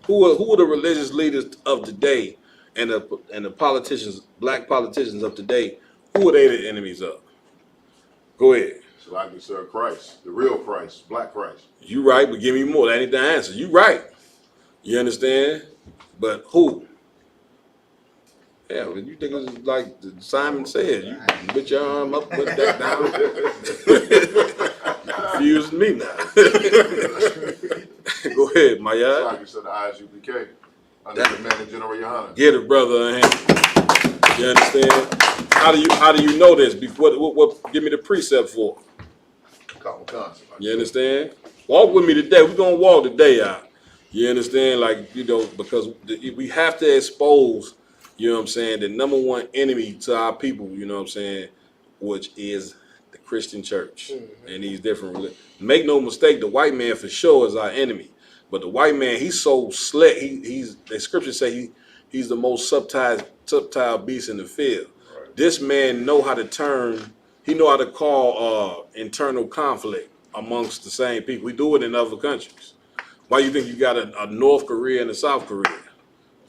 Who are the religious leaders of today and the politicians, black politicians of today? Who are they the enemies of? Go ahead. So like we said, Christ, the real Christ, black Christ. You right, but give me more. That ain't the answer. You right. You understand? But who? Yeah, well, you think it's like Simon said, you put your arm up, put that down. Confusing me now. Go ahead, my yard. Like you said, the Isupk. Under the command of General Yohana. Get it, brother. You understand? How do you know this? What give me the precept for? You understand? Walk with me today. We're gonna walk today out. You understand? Like, you know, because we have to expose, you know what I'm saying, the number one enemy to our people, you know what I'm saying, which is the Christian church and these different religions. Make no mistake, the white man for sure is our enemy. But the white man, he's so slick. The scriptures say he's the most subtle beast in the field. Right. This man know how to call internal conflict amongst the same people. We do it in other countries. Why you think you got a North Korea and a South Korea?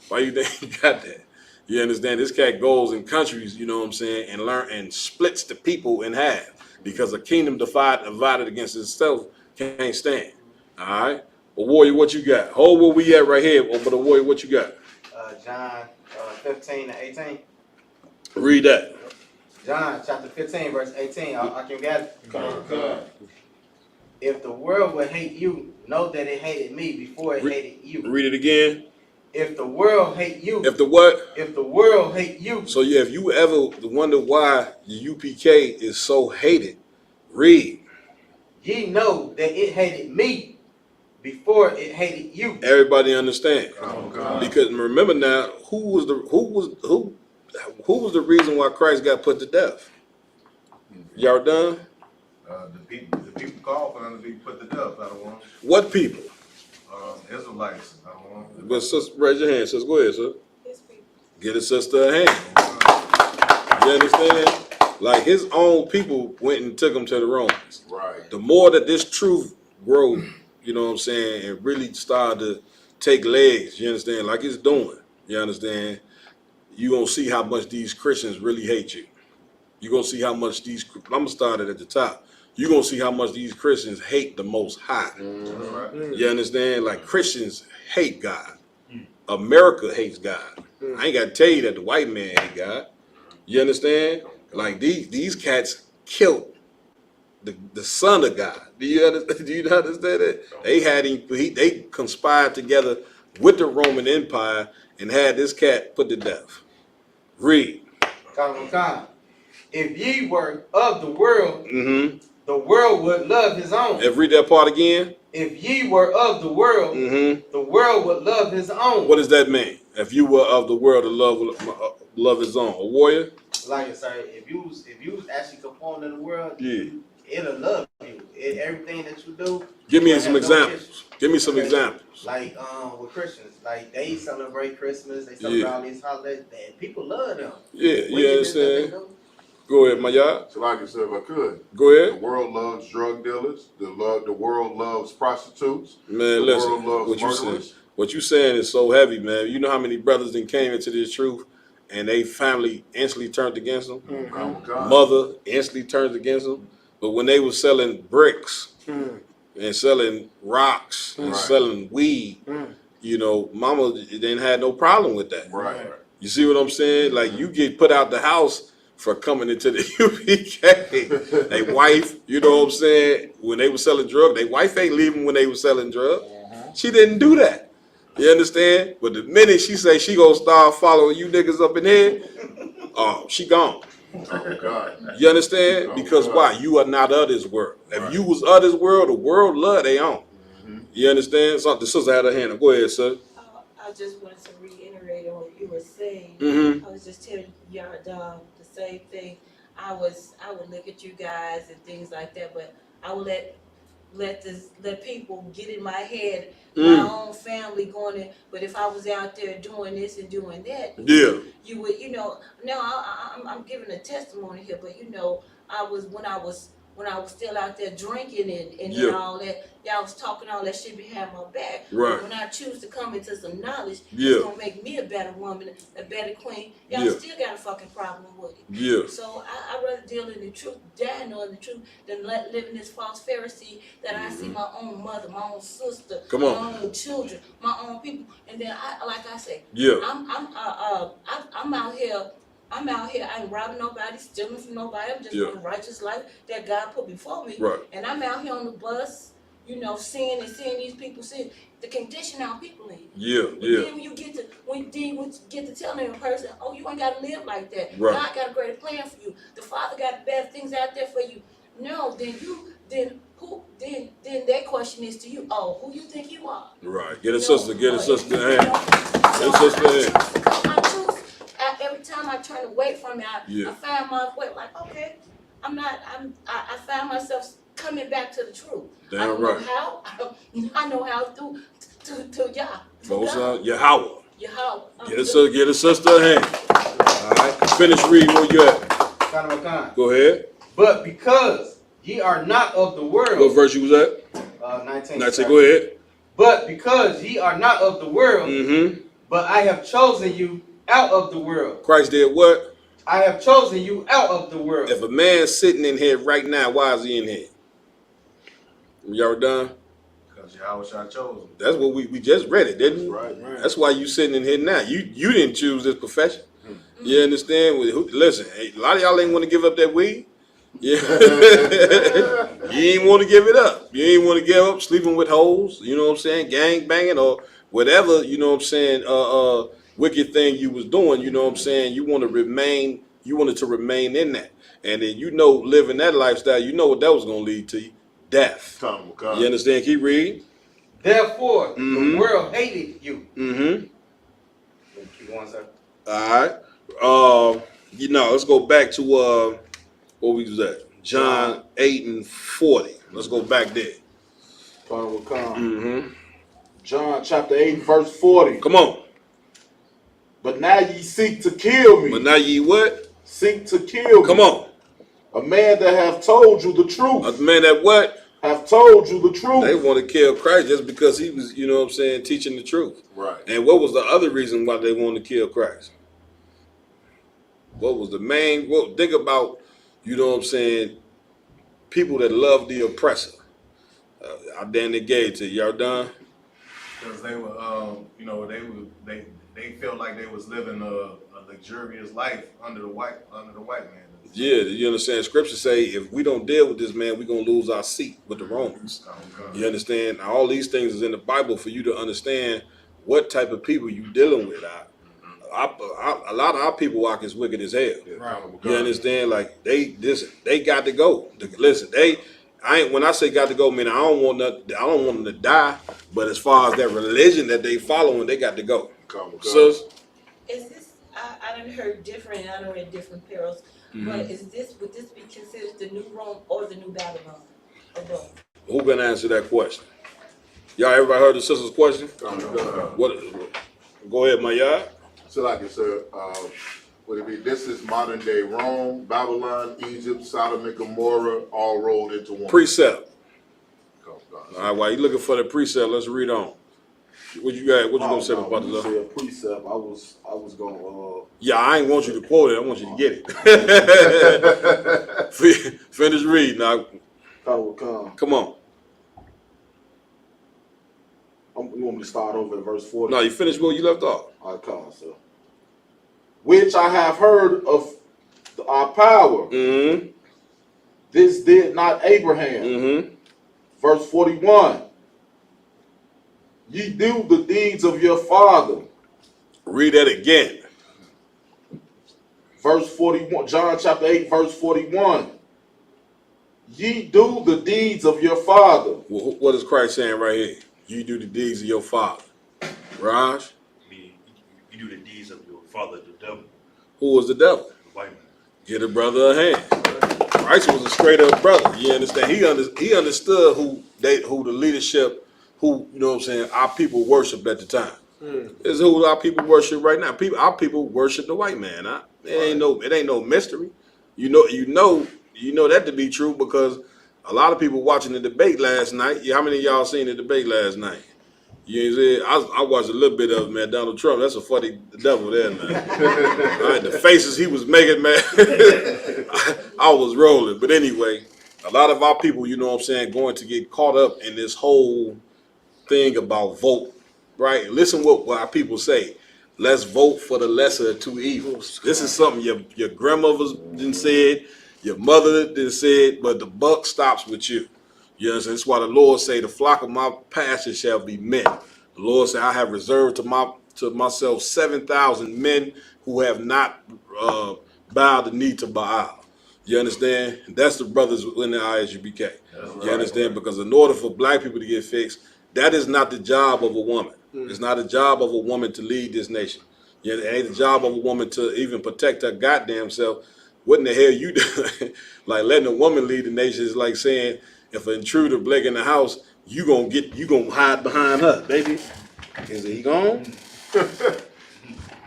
Why you think you got that? You understand? This cat goes in countries, you know what I'm saying, and splits the people in half because a kingdom divided against itself can't stand. All right? Well, Warrior, what you got? Hold where we at right here. But the Warrior, what you got? John 15 to 18. Read that. John chapter 15, verse 18. I can get it. If the world would hate you, know that it hated me before it hated you. Read it again. If the world hate you. If the what? If the world hate you. So yeah, if you ever wonder why the UPK is so hated, read. Ye know that it hated me before it hated you. Everybody understand? Because remember now, who was the reason why Christ got put to death? Y'all done? The people called for them to be put to death. I don't want. What people? Israelites. I don't want. But sister, raise your hand, sis. Go ahead, sir. Get a sister a hand. You understand? Like his own people went and took him to the Romans. Right. The more that this truth grows, you know what I'm saying, and really started to take legs, you understand, like it's doing, you understand, you're going to see how much these Christians really hate you. You're going to see how much I'm going to start it at the top. You're going to see how much these Christians hate the Most High. You understand? Like Christians hate God. America hates God. I ain't got to tell you that the white man hate God. You understand? Like these cats killed the son of God. Do you understand that? They had him. They conspired together with the Roman Empire and had this cat put to death. Read. If ye were of the world, the world would love his own. And read that part again. if ye were of the world, the world would love his own. What does that mean? If you were of the world, the love his own. A warrior? Like I say, if you was actually conformed to the world, Yeah. It'll love you. Everything that you do. Give me some examples. Give me some examples. Like with Christians, like they celebrate Christmas, they celebrate all these holidays, and people love them. Yeah, you understand? Go ahead, my yard. So like I said, if I could. Go ahead. The world loves drug dealers. The world loves prostitutes. Man, the listen, world loves what you murderers. saying? What you saying is so heavy, man. You know how many brothers that came into this truth and they family instantly turned against them? Mother instantly turned against them. But when they were selling bricks and selling rocks and selling weed, you know, mama didn't have no problem with that. Right. You see what I'm saying? Like, you get put out the house for coming into the UPK. They wife, you know what I'm saying? When they were selling drugs, they wife ain't leaving when they were selling drugs. She didn't do that. You understand? But the minute she say she gonna start following you niggas up in here, oh, she gone. Oh, God. You understand? Because why? You are not of this world. If you was of this world, the world love they own. You understand? So the sister had her hand up. Go ahead, sir. I just wanted to reiterate on what you were saying. Mhm. I was just telling y'all the same thing. I would look at you guys and things like that, but I would let people get in my head, my own family going in. But if I was out there doing this and doing that, you would, you know. Now I'm giving a testimony here, but you know, when I was still out there drinking and all that, y'all was talking all that shit behind my back. Right. But when I choose to come into some knowledge, Yeah. it's gonna make me a better woman, a better queen. Y'all still got a fucking problem with it. Yeah. So I'd rather deal in the truth, die knowing the truth, than live in this false Pharisee that I see my own mother, my own sister, Come on. my own children, my own people, and then like I say, Yeah. I'm out here. I ain't robbing nobody, stealing from nobody. I'm just living a righteous life that God put before me. Right. And I'm out here on the bus, you know, seeing these people, seeing the condition our people in. Yeah, But yeah. then when you get to telling a person, oh, you ain't gotta live like that. Right. God got a greater plan for you. The Father got better things out there for you. No, then that question is to you. Oh, who you think you are? Right. Get a sister. Get a sister hand. Get a sister hand. Every time I turn away from it, I find my way. Like, okay, I find myself coming back to the truth. Damn I don't right. know how. I know how through to Yah. Yahweh. Yahweh. Get a sister a hand. All right. Finish reading where you at. Go ahead. But because ye are not of the world. What verse you was at? 19. 19. Go ahead. But because ye are not of the world, but I have chosen you out of the world. Christ did what? I have chosen you out of the world. If a man's sitting in here right now, why is he in here? Y'all done? Because Yahweh chose him. That's what we just read it, didn't we? Right. That's why you sitting in here now. You didn't choose this profession. You understand? Listen, a lot of y'all ain't want to give up that weed. Yeah. You ain't want to give it up. You ain't want to give up sleeping with hoes, you know what I'm saying, gang banging or whatever, you know what I'm saying, wicked thing you was doing, you know what I'm saying. You wanted to remain in that. And then living that lifestyle, you know what that was gonna lead to you. Death. You understand? Keep reading. Therefore, the world hated you. Keep going, sir. All right. Let's go back to what we was at. John 8:40. Let's go back there. John chapter 8, verse 40. Come on. But now ye seek to kill me. But now ye what? Seek to kill me. Come on. A man that have told you the truth. A man that what? Have told you the truth. They want to kill Christ just because he was, you know what I'm saying, teaching the truth. Right. And what was the other reason why they wanted to kill Christ? What was the main? Well, think about, you know what I'm saying, people that love the oppressor. I damn near gave it to you. Y'all done? Because they were, they felt like they was living a luxurious life under the white man. Yeah, you understand? Scripture say if we don't deal with this man, we're gonna lose our seat with the Romans. You understand? Now, all these things is in the Bible for you to understand what type of people you dealing with. A lot of our people walk as wicked as hell. Right. You understand? Like they got to go. Listen, When I say got to go, man, I don't want them to die. But as far as that religion that they following, they got to go. Sis? Is this? I done heard different. I done read different perils. But would this be considered the new Rome or the new Babylon? Or both? Who gonna answer that question? Y'all everybody heard the sister's question? What? Go ahead, my yard. So like I said, would it be, this is modern day Rome, Babylon, Egypt, Sodom and Gomorrah, all rolled into one. Precept. All right, while you looking for the precept, let's read on. What you got? What you gonna say about this? You said precept. I was gonna. Yeah, I ain't want you to quote it. I want you to get it. Finish reading now. Come on. You want me to start over at verse 40? No, you finished where you left off. All right, come on, sir. Which I have heard of our power. This did not Abraham. Verse 41. Ye do the deeds of your father. Read that again. Verse 41. John chapter 8, verse 41. Ye do the deeds of your father. What is Christ saying right here? You do the deeds of your father. Raj? You do the deeds of your father, the devil. Who was the devil? The white man. Get a brother a hand. Christ was a straight up brother. You understand? He understood who the leadership, you know what I'm saying, our people worship at the time. This is who our people worship right now. Our people worship the white man. It ain't no mystery. You know that to be true because a lot of people watching the debate last night. How many of y'all seen the debate last night? You know what I'm saying? I watched a little bit of it, man. Donald Trump, that's a funny devil there, man. All right, the faces he was making, man. I was rolling. But anyway, a lot of our people, you know what I'm saying, going to get caught up in this whole thing about vote, right? Listen what our people say. Let's vote for the lesser of two evils. This is something your grandmothers done said, your mother done said, but the buck stops with you. You know, that's why the Lord say, the flock of my pasture shall be men. The Lord said, I have reserved to myself 7,000 men who have not bowed the knee to Baal. You understand? That's the brothers in the Isupk. You understand? Because in order for black people to get fixed, that is not the job of a woman. It's not the job of a woman to lead this nation. It ain't the job of a woman to even protect her goddamn self. What in the hell you do? Like letting a woman lead the nation is like saying, if an intruder break in the house, you gonna hide behind her, baby. Is he gone?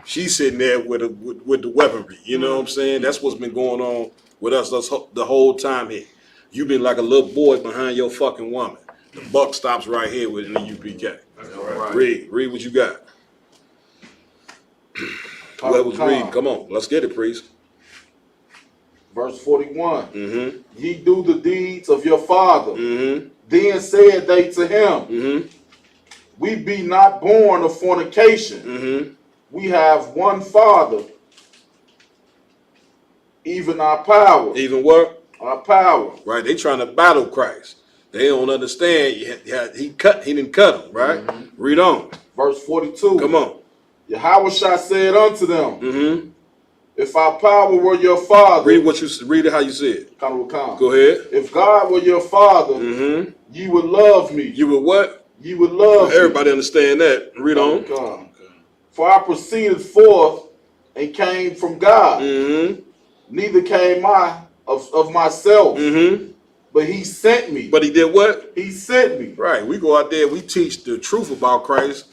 She's sitting there with the weaponry. You know what I'm saying? That's what's been going on with us the whole time here. You've been like a little boy behind your fucking woman. The buck stops right here with the UPK. Right. Read what you got. Whoever's reading, come on, let's get it, priest. Verse 41. Ye do the deeds of your father. Then said they to him, we be not born of fornication. We have one Father, even our power. Even what? Our power. Right, they trying to battle Christ. They don't understand. He didn't cut them, right? Read on. Verse 42. Come on. Yahweh said unto them, if our power were your father. Read it how you see it. Go ahead. If God were your father, ye would love me. You would what? Ye would love Everybody me. understand that. Read on. For I proceeded forth and came from God. Neither came I of myself. But he sent me. But he did what? He sent me. Right. We go out there, we teach the truth about Christ.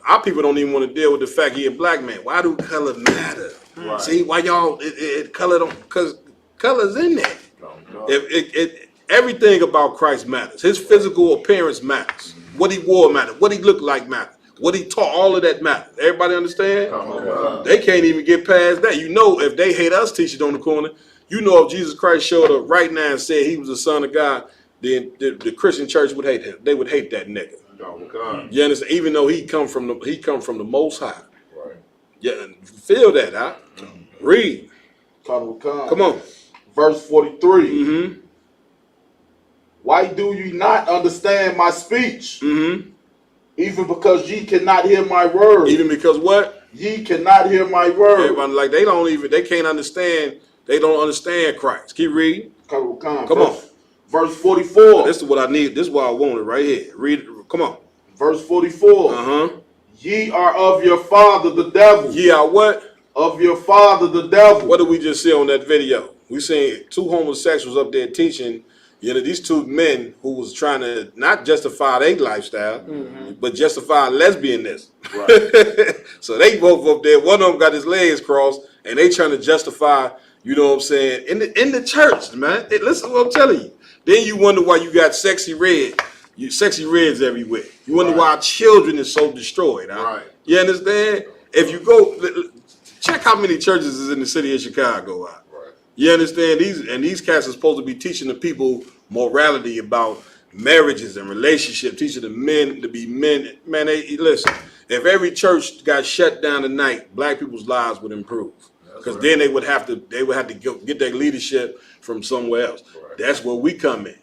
Our people don't even want to deal with the fact he a black man. Why do color matter? Right. See, why y'all color don't, because color's in there. Everything about Christ matters. His physical appearance matters. What he wore matters. What he looked like matters. What he taught, all of that matters. Everybody understand? They can't even get past that. You know, if they hate us teaching on the corner, you know, if Jesus Christ showed up right now and said he was the Son of God, then the Christian church would hate him. They would hate that nigga. You understand? Even though he come from the Most High. Right. Yeah, feel that, huh? Read. Come on. Verse 43. Why do you not understand my speech? Even because ye cannot hear my word. Even because what? Ye cannot hear my word. Everybody, like they can't understand. They don't understand Christ. Keep reading. Come on. Verse 44. This is what I need. This is what I wanted right here. Read it. Come on. Verse 44. Uh-huh. Ye are of your father the devil. Ye are what? Of your father the devil. What did we just see on that video? We seen two homosexuals up there teaching, these two men who was trying to not justify their lifestyle, but justify lesbianism. Right. So they both up there. One of them got his legs crossed, and they trying to justify, you know what I'm saying, in the church, man. Listen to what I'm telling you. Then you wonder why you got sexy reds everywhere. You wonder why our children is so destroyed. Huh? Right. You understand? If you go, check how many churches is in the city of Chicago. Huh? Right. You understand? These cats are supposed to be teaching the people morality about marriages and relationships, teaching the men to be men. Man, listen. If every church got shut down tonight, black people's lives would improve. Because then they would have to get their leadership from somewhere else. Right. That's where we come in.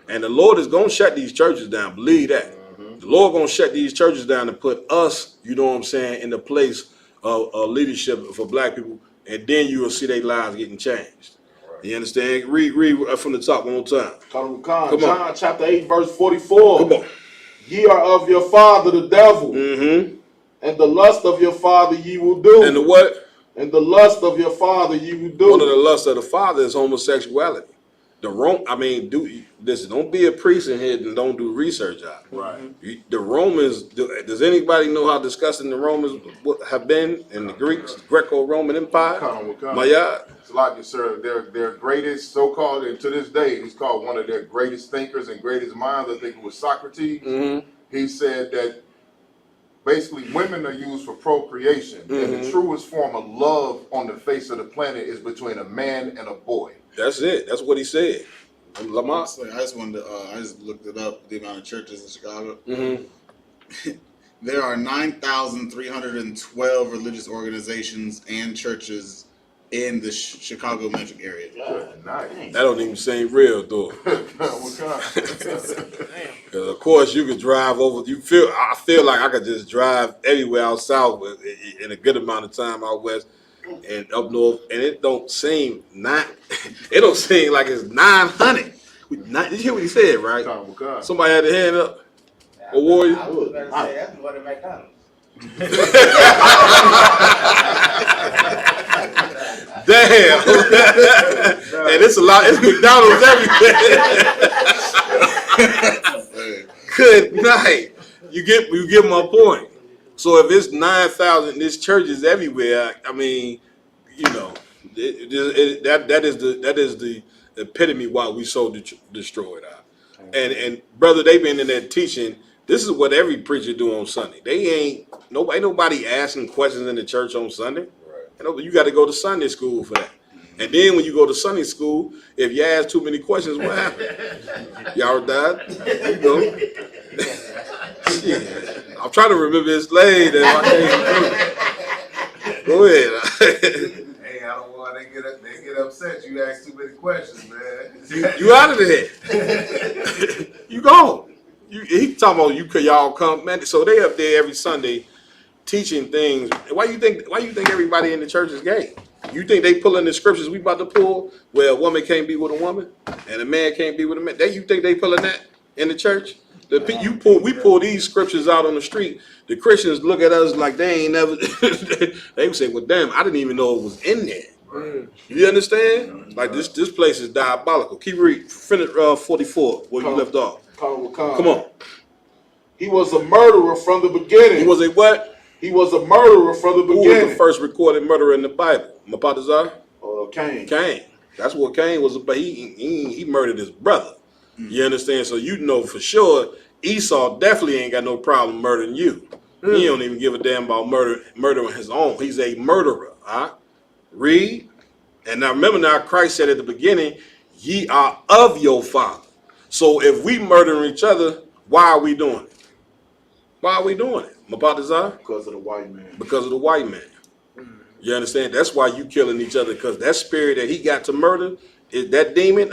And the Lord is going to shut these churches down. Believe that. The Lord going to shut these churches down and put us, you know what I'm saying, in the place of leadership for black people. And then you will see their lives getting changed. Right. You understand? Read from the top one more time. Come on. John chapter 8, verse 44. Come on. Ye are of your father the devil. And the lust of your father ye will do. And the what? And the lust of your father ye will do. One of the lusts of the father is homosexuality. Listen, don't be a priest in here and don't do research out. Right. The Romans, does anybody know how disgusting the Romans have been in the Greeks, Greco-Roman Empire? My God. It's like, sir, their greatest so-called, and to this day, he's called one of their greatest thinkers and greatest minds. I think it was Socrates. He said that basically women are used for procreation, and the truest form of love on the face of the planet is between a man and a boy. That's it. That's what he said. Lamont. I just wanted to. I just looked it up. The amount of churches in Chicago. There are 9,312 religious organizations and churches in the Chicago metro area. That don't even seem real, though. Because of course you could drive over. I feel like I could just drive everywhere out south in a good amount of time out west. And up north, and it don't seem like it's 900. Did you hear what he said, right? Somebody had their hand up. A warrior. I was better say that's what it McDonald's. Damn. And it's a lot. It's McDonald's everywhere. Good night. You get my point. So if it's 9,000, there's churches everywhere. I mean, that is the epitome why we so destroyed out. And brother, they been in there teaching. This is what every preacher do on Sunday. Nobody asking questions in the church on Sunday. Right. You got to go to Sunday school for that. And then when you go to Sunday school, if you ask too many questions, what happened? Y'all died. You go. I'm trying to remember his name. Go ahead. Hey, I don't want they get upset. You ask too many questions, man. You out of there. You gone. He talking about could y'all come, man. So they up there every Sunday teaching things. Why you think everybody in the church is gay? You think they pulling the scriptures we about to pull where a woman can't be with a woman and a man can't be with a man? You think they pulling that in the church? We pull these scriptures out on the street. The Christians look at us like they ain't never. They would say, "Well, damn, I didn't even know it was in there." Right. You understand? Like this place is diabolical. Keep reading. Finish 44 where you left off. Come on. He was a murderer from the beginning. He was a what? He was a murderer from the beginning. Who was the first recorded murderer in the Bible? Mapatazar? Cain. Cain. That's what Cain was about. He murdered his brother. You understand? So you know for sure Esau definitely ain't got no problem murdering you. He don't even give a damn about murdering his own. He's a murderer. Huh? Read. And now remember now Christ said at the beginning, ye are of your father. So if we murdering each other, why are we doing it? Why are we doing it? Mapatazar? Because of the white man. Because of the white man. You understand? That's why you killing each other, because that spirit that he got to murder, that demon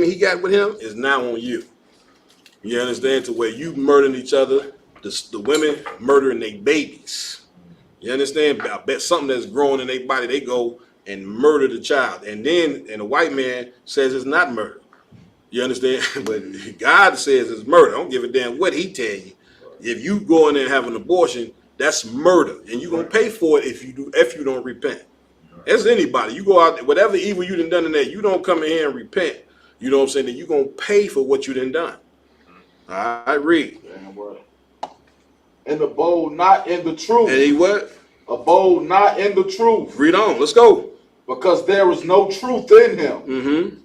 he got with him is now on you. You understand? To where you murdering each other, the women murdering their babies. You understand? I bet something that's growing in their body, they go and murder the child. And the white man says it's not murder. You understand? But God says it's murder. I don't give a damn what he tell you. If you go in there and have an abortion, that's murder, and you're gonna pay for it if you don't repent. As anybody, you go out, whatever evil you done in there, you don't come in here and repent. You know what I'm saying? Then you're gonna pay for what you done. All right, read. And abode not in the truth. And he what? Abode not in the truth. Read on. Let's go. Because there is no truth in him. Mm-hmm.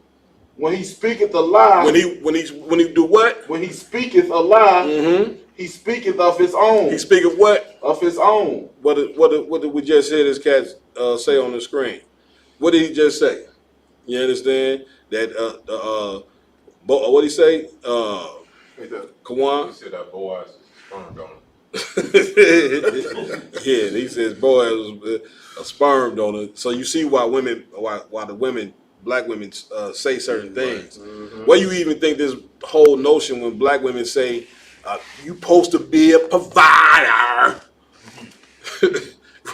When he speaketh a lie. When he do what? When he speaketh a lie. Mm-hmm. He speaketh of his own. He speaketh what? Of his own. What did we just hear this cat say on the screen? What did he just say? You understand that? What did he say? Kawan. He said that Boaz is sperm donor. Yeah, he says Boaz was a sperm donor. So you see why black women say certain things. Mm-hmm. What you even think this whole notion when black women say you supposed to be a provider,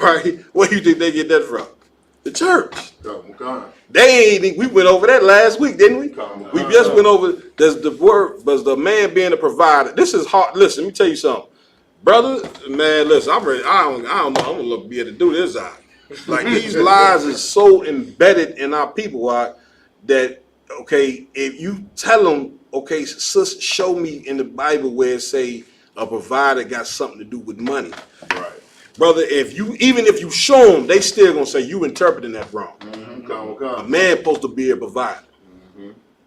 right? Where do you think they get that from? The church. We went over that last week, didn't we? We just went over the man being a provider. This is hard. Listen, let me tell you something, brother. Man, listen, I'm ready. I don't know. I'm gonna be able to do this. Like these lies is so embedded in our people, that okay, if you tell them, okay, sis, show me in the Bible where it say a provider got something to do with money, right? Brother, if you show them, they still gonna say you interpreting that wrong. Mm-hmm. A man supposed to be a provider,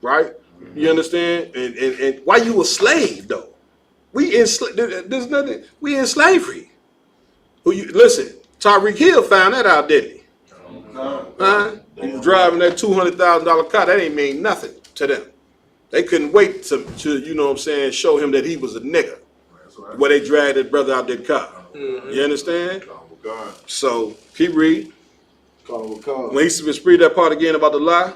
right? Mm-hmm. You understand? And why you a slave though? There's nothing. We in slavery. Listen, Tyreek Hill found that out, didn't he? He was driving that $200,000 car. That ain't mean nothing to them. They couldn't wait to you know what I'm saying, show him that he was a nigga. Where they dragged that brother out that car. Mm-hmm. You understand? So keep reading. When he read that part again about the lie.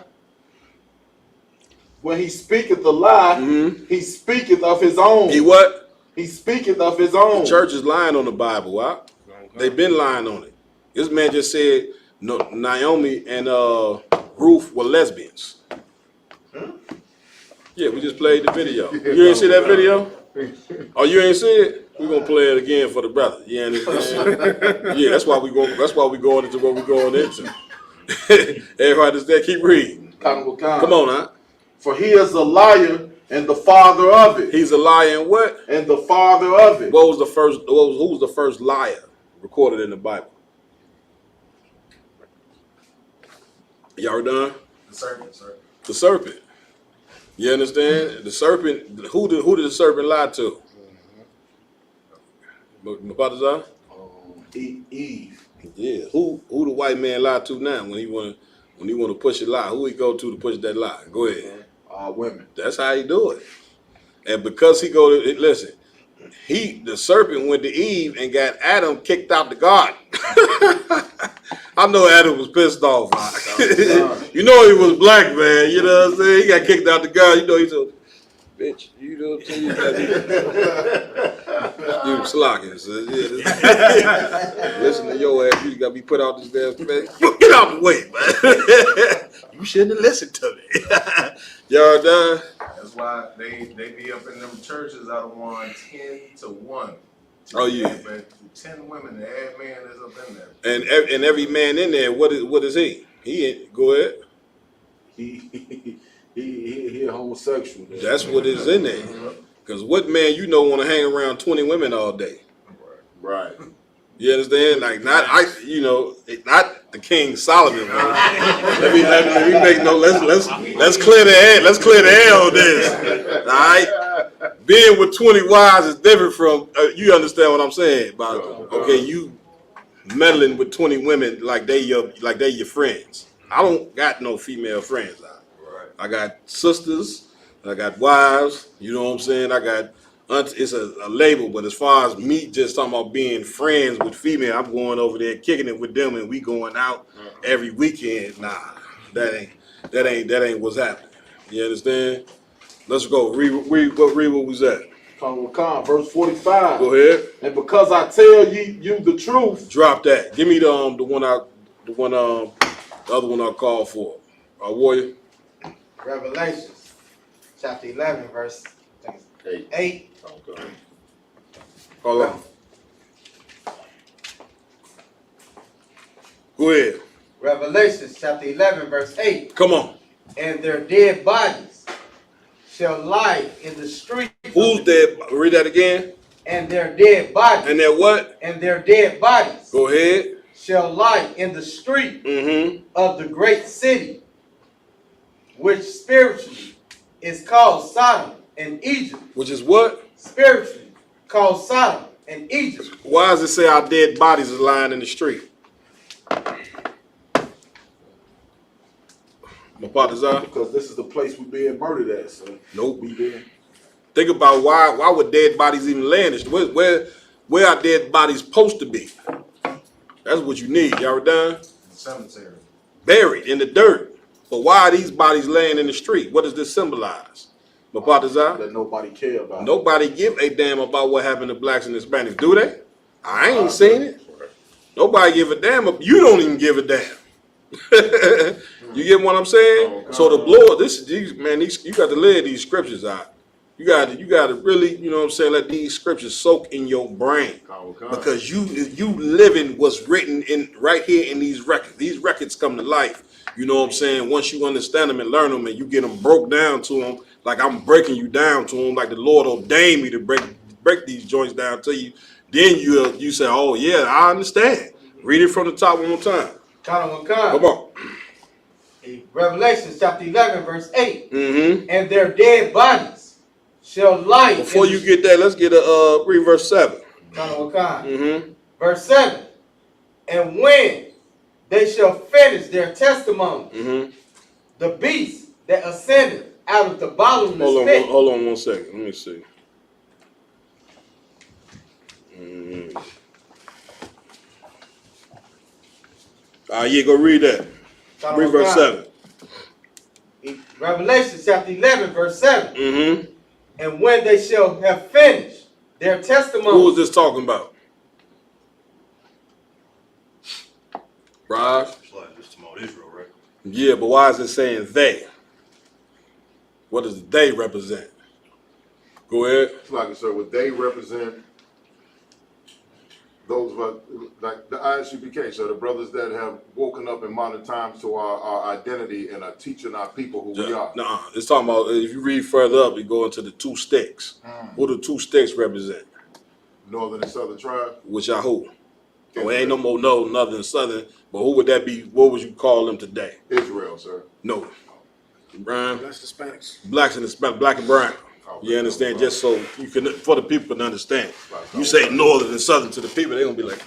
When he speaketh the lie, he speaketh of his own. He what? He speaketh of his own. The church is lying on the Bible. Right? They've been lying on it. This man just said Naomi and Ruth were lesbians. Yeah, we just played the video. You ain't see that video? Oh, you ain't see it? We're gonna play it again for the brother. You understand? Yeah, that's why we going into what we're going into. Everybody understand? Keep reading. Come on, huh? For he is a liar and the father of it. He's a liar and what? And the father of it. Who was the first liar recorded in the Bible? Y'all done? The serpent, sir. The serpent. You understand? The serpent. Who did the serpent lie to? Mepatazah? Eve. Yeah. Who the white man lied to now when he want to push a lie? Who he go to push that lie? Go ahead. Women. That's how he do it. And because he go to listen, the serpent went to Eve and got Adam kicked out the garden. I know Adam was pissed off. You know he was black, man. You know what I'm saying? He got kicked out the garden. You know he said, bitch, you know what I'm saying? You slocking. So, yeah, listen to your ass. You got to be put out this damn space. Get out the way, man. You shouldn't have listened to me. Y'all done? That's why they be up in them churches out of 10-1. Oh yeah. But 10 women, the ad man is up in there. And every man in there, what is he? Go ahead. He a homosexual. That's what is in there. Because what man want to hang around 20 women all day? Right. You understand? Like not the King Solomon. let me make let's clear the air. Let's clear the air on this. All right. Being with 20 wives is different from you understand what I'm saying about okay, you meddling with 20 women like they your friends. I don't got no female friends. I got sisters, I got wives, you know what I'm saying? I got it's a label, but as far as me just talking about being friends with female, I'm going over there kicking it with them and we going out every weekend. Nah, that ain't what's happening. You understand? Let's go. Read what was that? Verse 45. Go ahead. And because I tell you the truth. Drop that. Give me the other one I called for. Warrior. Revelations chapter 11, verse 8. Okay. Hold on. Go ahead. Revelation chapter 11, verse 8. Come on. And their dead bodies shall lie in the street. Who's dead? Read that again. And their dead bodies. And their what? And their dead bodies. Go ahead. Shall lie in the street of the great city, which spiritually is called Sodom and Egypt. Which is what? Spiritually called Sodom and Egypt. Why does it say our dead bodies is lying in the street? Because this is the place we're being murdered at, son. Nope. Think about why would dead bodies even lay in the street? Where are dead bodies supposed to be? That's what you need. Y'all done? Cemetery. Buried in the dirt. But why are these bodies laying in the street? What does this symbolize? That nobody care about. Nobody give a damn about what happened to blacks and Hispanics, do they? I ain't seen it. Nobody give a damn. You don't even give a damn. You get what I'm saying? So the Lord, you got to live these scriptures out. You got to really, you know what I'm saying, let these scriptures soak in your brain. Because you living what's written in right here in these records. These records come to life. You know what I'm saying? Once you understand them and learn them and you get them broke down to them, like I'm breaking you down to them, like the Lord ordained me to break these joints down to you, then you say, oh yeah, I understand. Read it from the top one more time. Come on. Revelation chapter 11, verse 8. And their dead bodies shall lie. Before you get that, let's get read verse 7. Verse 7. And when they shall finish their testimony, the beast that ascended out of the bottomless pit. Hold on 1 second. Let me see. Yeah, go read that. Read verse 7. Revelation chapter 11, verse 7. And when they shall have finished their testimony. Who is this talking about? Raj? It's about Israel, right? Yeah, but why is it saying they? What does they represent? Go ahead. It's like I said, what they represent, those of us, like the Isupk, so the brothers that have woken up in modern times to our identity and are teaching our people who we are. Nah, it's talking about, if you read further up, you go into the two sticks. What do two sticks represent? Northern and Southern tribe. Which are who? Oh, it ain't no more Northern and Southern, but who would that be? What would you call them today? Israel, sir. No. Brown. Blacks, Hispanics. Blacks and Hispanics, black and brown. You understand? Just so you can, for the people to understand. You say Northern and Southern to the people, they're gonna be like,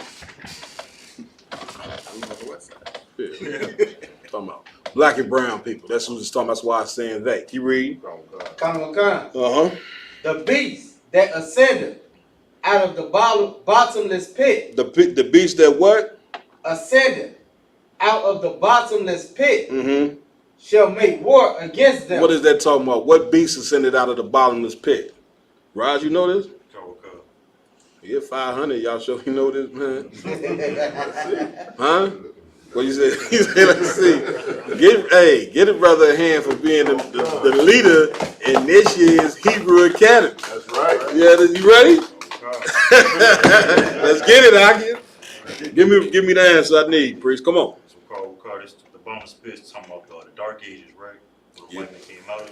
talking about black and brown people. That's who's talking about. That's why I'm saying they. Keep reading. The beast that ascended out of the bottomless pit. The beast that what? Ascended out of the bottomless pit. Shall make war against them. What is that talking about? What beast ascended out of the bottomless pit? Raj, you know this? Yeah, 500. Y'all sure you know this, man? Huh? What you say? He said, let's see. Get a brother a hand for being the leader in this year's Hebrew Academy. That's right. Yeah, you ready? Let's get it, Aki. Give me the answer I need, priest. Come on. The bottomless pit is talking about the Dark Ages, right? Where the white man came out of.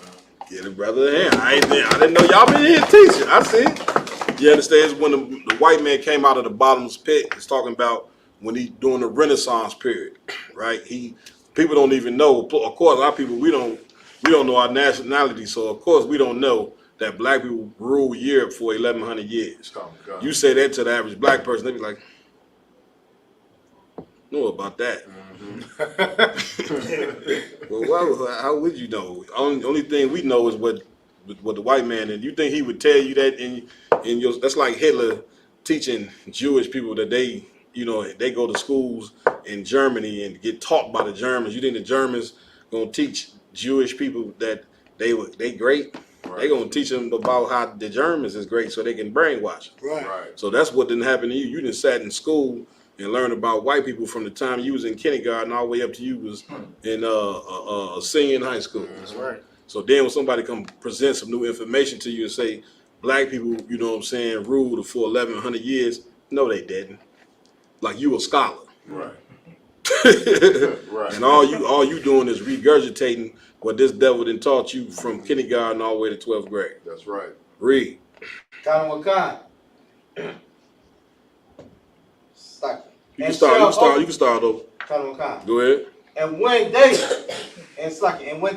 Get it, brother. I didn't know y'all been here teaching. I see it. You understand? It's when the white man came out of the bottomless pit. It's talking about when he during the Renaissance period, right? People don't even know. Of course, a lot of people we don't know our nationality, so of course we don't know that black people ruled Europe for 1,100 years. You say that to the average black person, they be like, know about that. Well, how would you know? Only thing we know is what the white man, and you think he would tell you that in your, that's like Hitler teaching Jewish people that they go to schools in Germany and get taught by the Germans. You think the Germans gonna teach Jewish people that they great? Right. They gonna teach them about how the Germans is great so they can brainwash them. Right. So that's what didn't happen to you. You didn't sat in school and learn about white people from the time you was in kindergarten all the way up to you was in senior in high school. That's right. So then when somebody come present some new information to you and say, black people, you know what I'm saying, ruled for 1,100 years, no, they didn't. Like, you a scholar. Right. And all you doing is regurgitating what this devil done taught you from kindergarten all the way to 12th grade. That's right. Read. Kanawakan. You can start over. Kanawakan. Go ahead. And when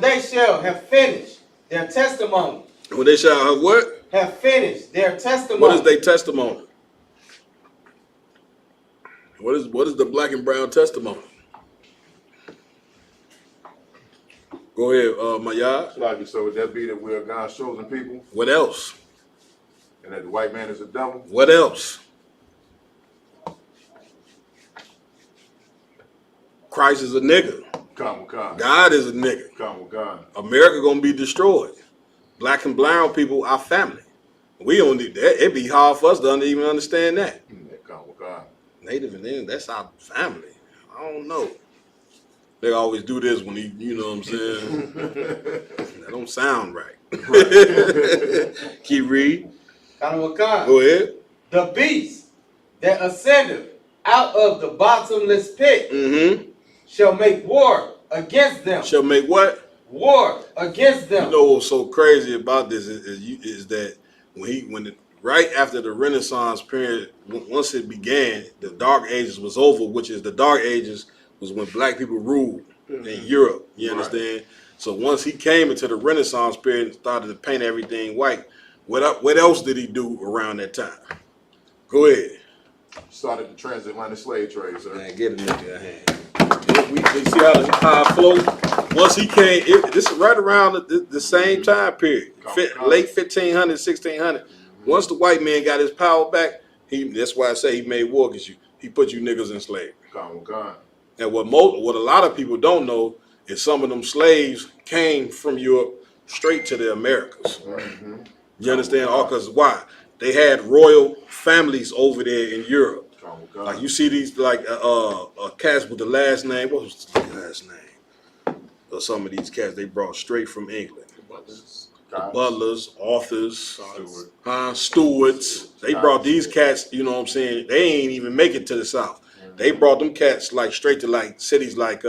they shall have finished their testimony. When they shall have what? Have finished their testimony. What is their testimony? What is the black and brown testimony? Go ahead, Mayad. So would that be that we are God's chosen people? What else? And that the white man is a devil? What else? Christ is a nigga. God is a nigga. America gonna be destroyed. Black and brown people are family. We don't need that. It'd be hard for us to even understand that. Native and Indian, that's our family. I don't know. They always do this when you know what I'm saying? That don't sound right. Keep reading. Go ahead. The beast that ascended out of the bottomless pit shall make war against them. Shall make what? War against them. You know what's so crazy about this is that right after the Renaissance period, once it began, the Dark Ages was over, which is the Dark Ages was when black people ruled in Europe. You understand? So once he came into the Renaissance period and started to paint everything white, what else did he do around that time? Go ahead. Started the transatlantic slave trade, sir. Man, get a nigga a hand. We see how it flowed. Once he came, this is right around the same time period, late 1500, 1600. Once the white man got his power back, that's why I say he made war against you. He put you niggas in slavery. And what a lot of people don't know is some of them slaves came from Europe straight to the Americas. You understand? All because why? They had royal families over there in Europe. Like you see these cats with the last name. What was the last name? Some of these cats they brought straight from England. The Butlers, authors, stewards. They brought these cats, you know what I'm saying? They ain't even make it to the South. They brought them cats like straight to like cities like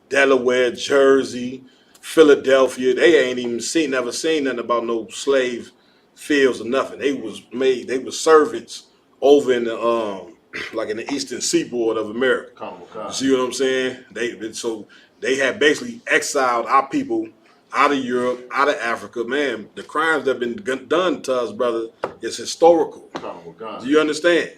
Delaware, Jersey, Philadelphia. They ain't even never seen nothing about no slave fields or nothing. They was servants over in the like in the eastern seaboard of America. You see what I'm saying? They had basically exiled our people out of Europe, out of Africa. Man, the crimes that have been done to us, brother, is historical. Do you understand?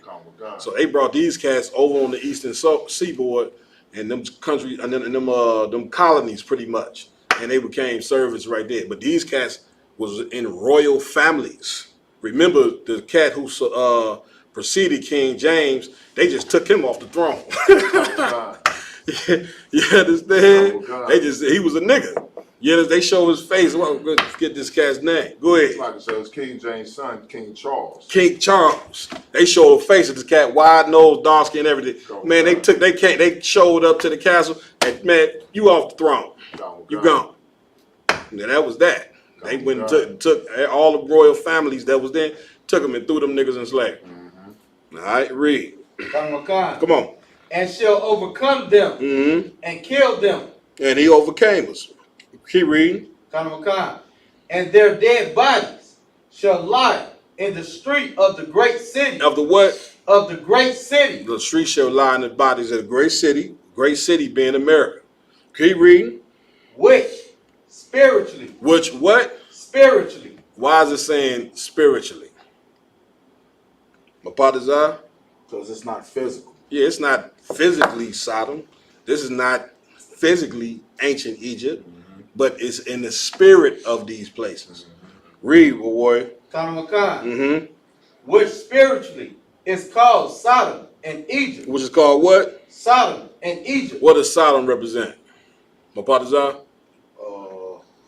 So they brought these cats over on the eastern seaboard and them countries and them colonies pretty much, and they became servants right there. But these cats was in royal families. Remember the cat who preceded King James? They just took him off the throne. You understand? He was a nigga. Yeah, they show his face. Well, get this cat's name. Go ahead. It's like it says King James' son, King Charles. King Charles. They showed the face of this cat, wide nose, dark skin, everything. Man, they showed up to the castle and man, you off the throne. You gone. Now that was that. They went and took all the royal families that was there, took them and threw them niggas in slavery. All right, read. Come on. And shall overcome them and kill them. And he overcame us. Keep reading. And their dead bodies shall lie in the street of the great city. Of the what? Of the great city. The street shall lie in the bodies of the great city being America. Keep reading. Which spiritually. Which what? Spiritually. Why is it saying spiritually? Mapadazar? Because it's not physical. Yeah, it's not physically Sodom. This is not physically ancient Egypt. But it's in the spirit of these places. Read, warrior. Which spiritually is called Sodom and Egypt. Which is called what? Sodom and Egypt. What does Sodom represent? Mapadazar?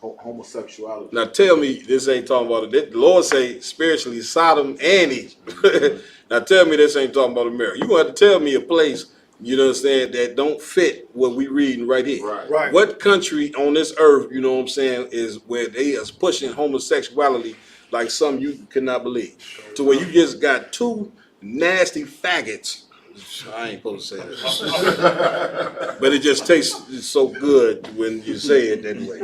Homosexuality. Now tell me this ain't talking about it. The Lord say spiritually Sodom and Egypt. Now tell me this ain't talking about America. You want to tell me a place you know what I'm saying, that don't fit what we reading right here. Right. What country on this earth, you know what I'm saying, is where they is pushing homosexuality like something you could not believe? To where you just got two nasty faggots. I ain't supposed to say that. But it just tastes so good when you say it that way.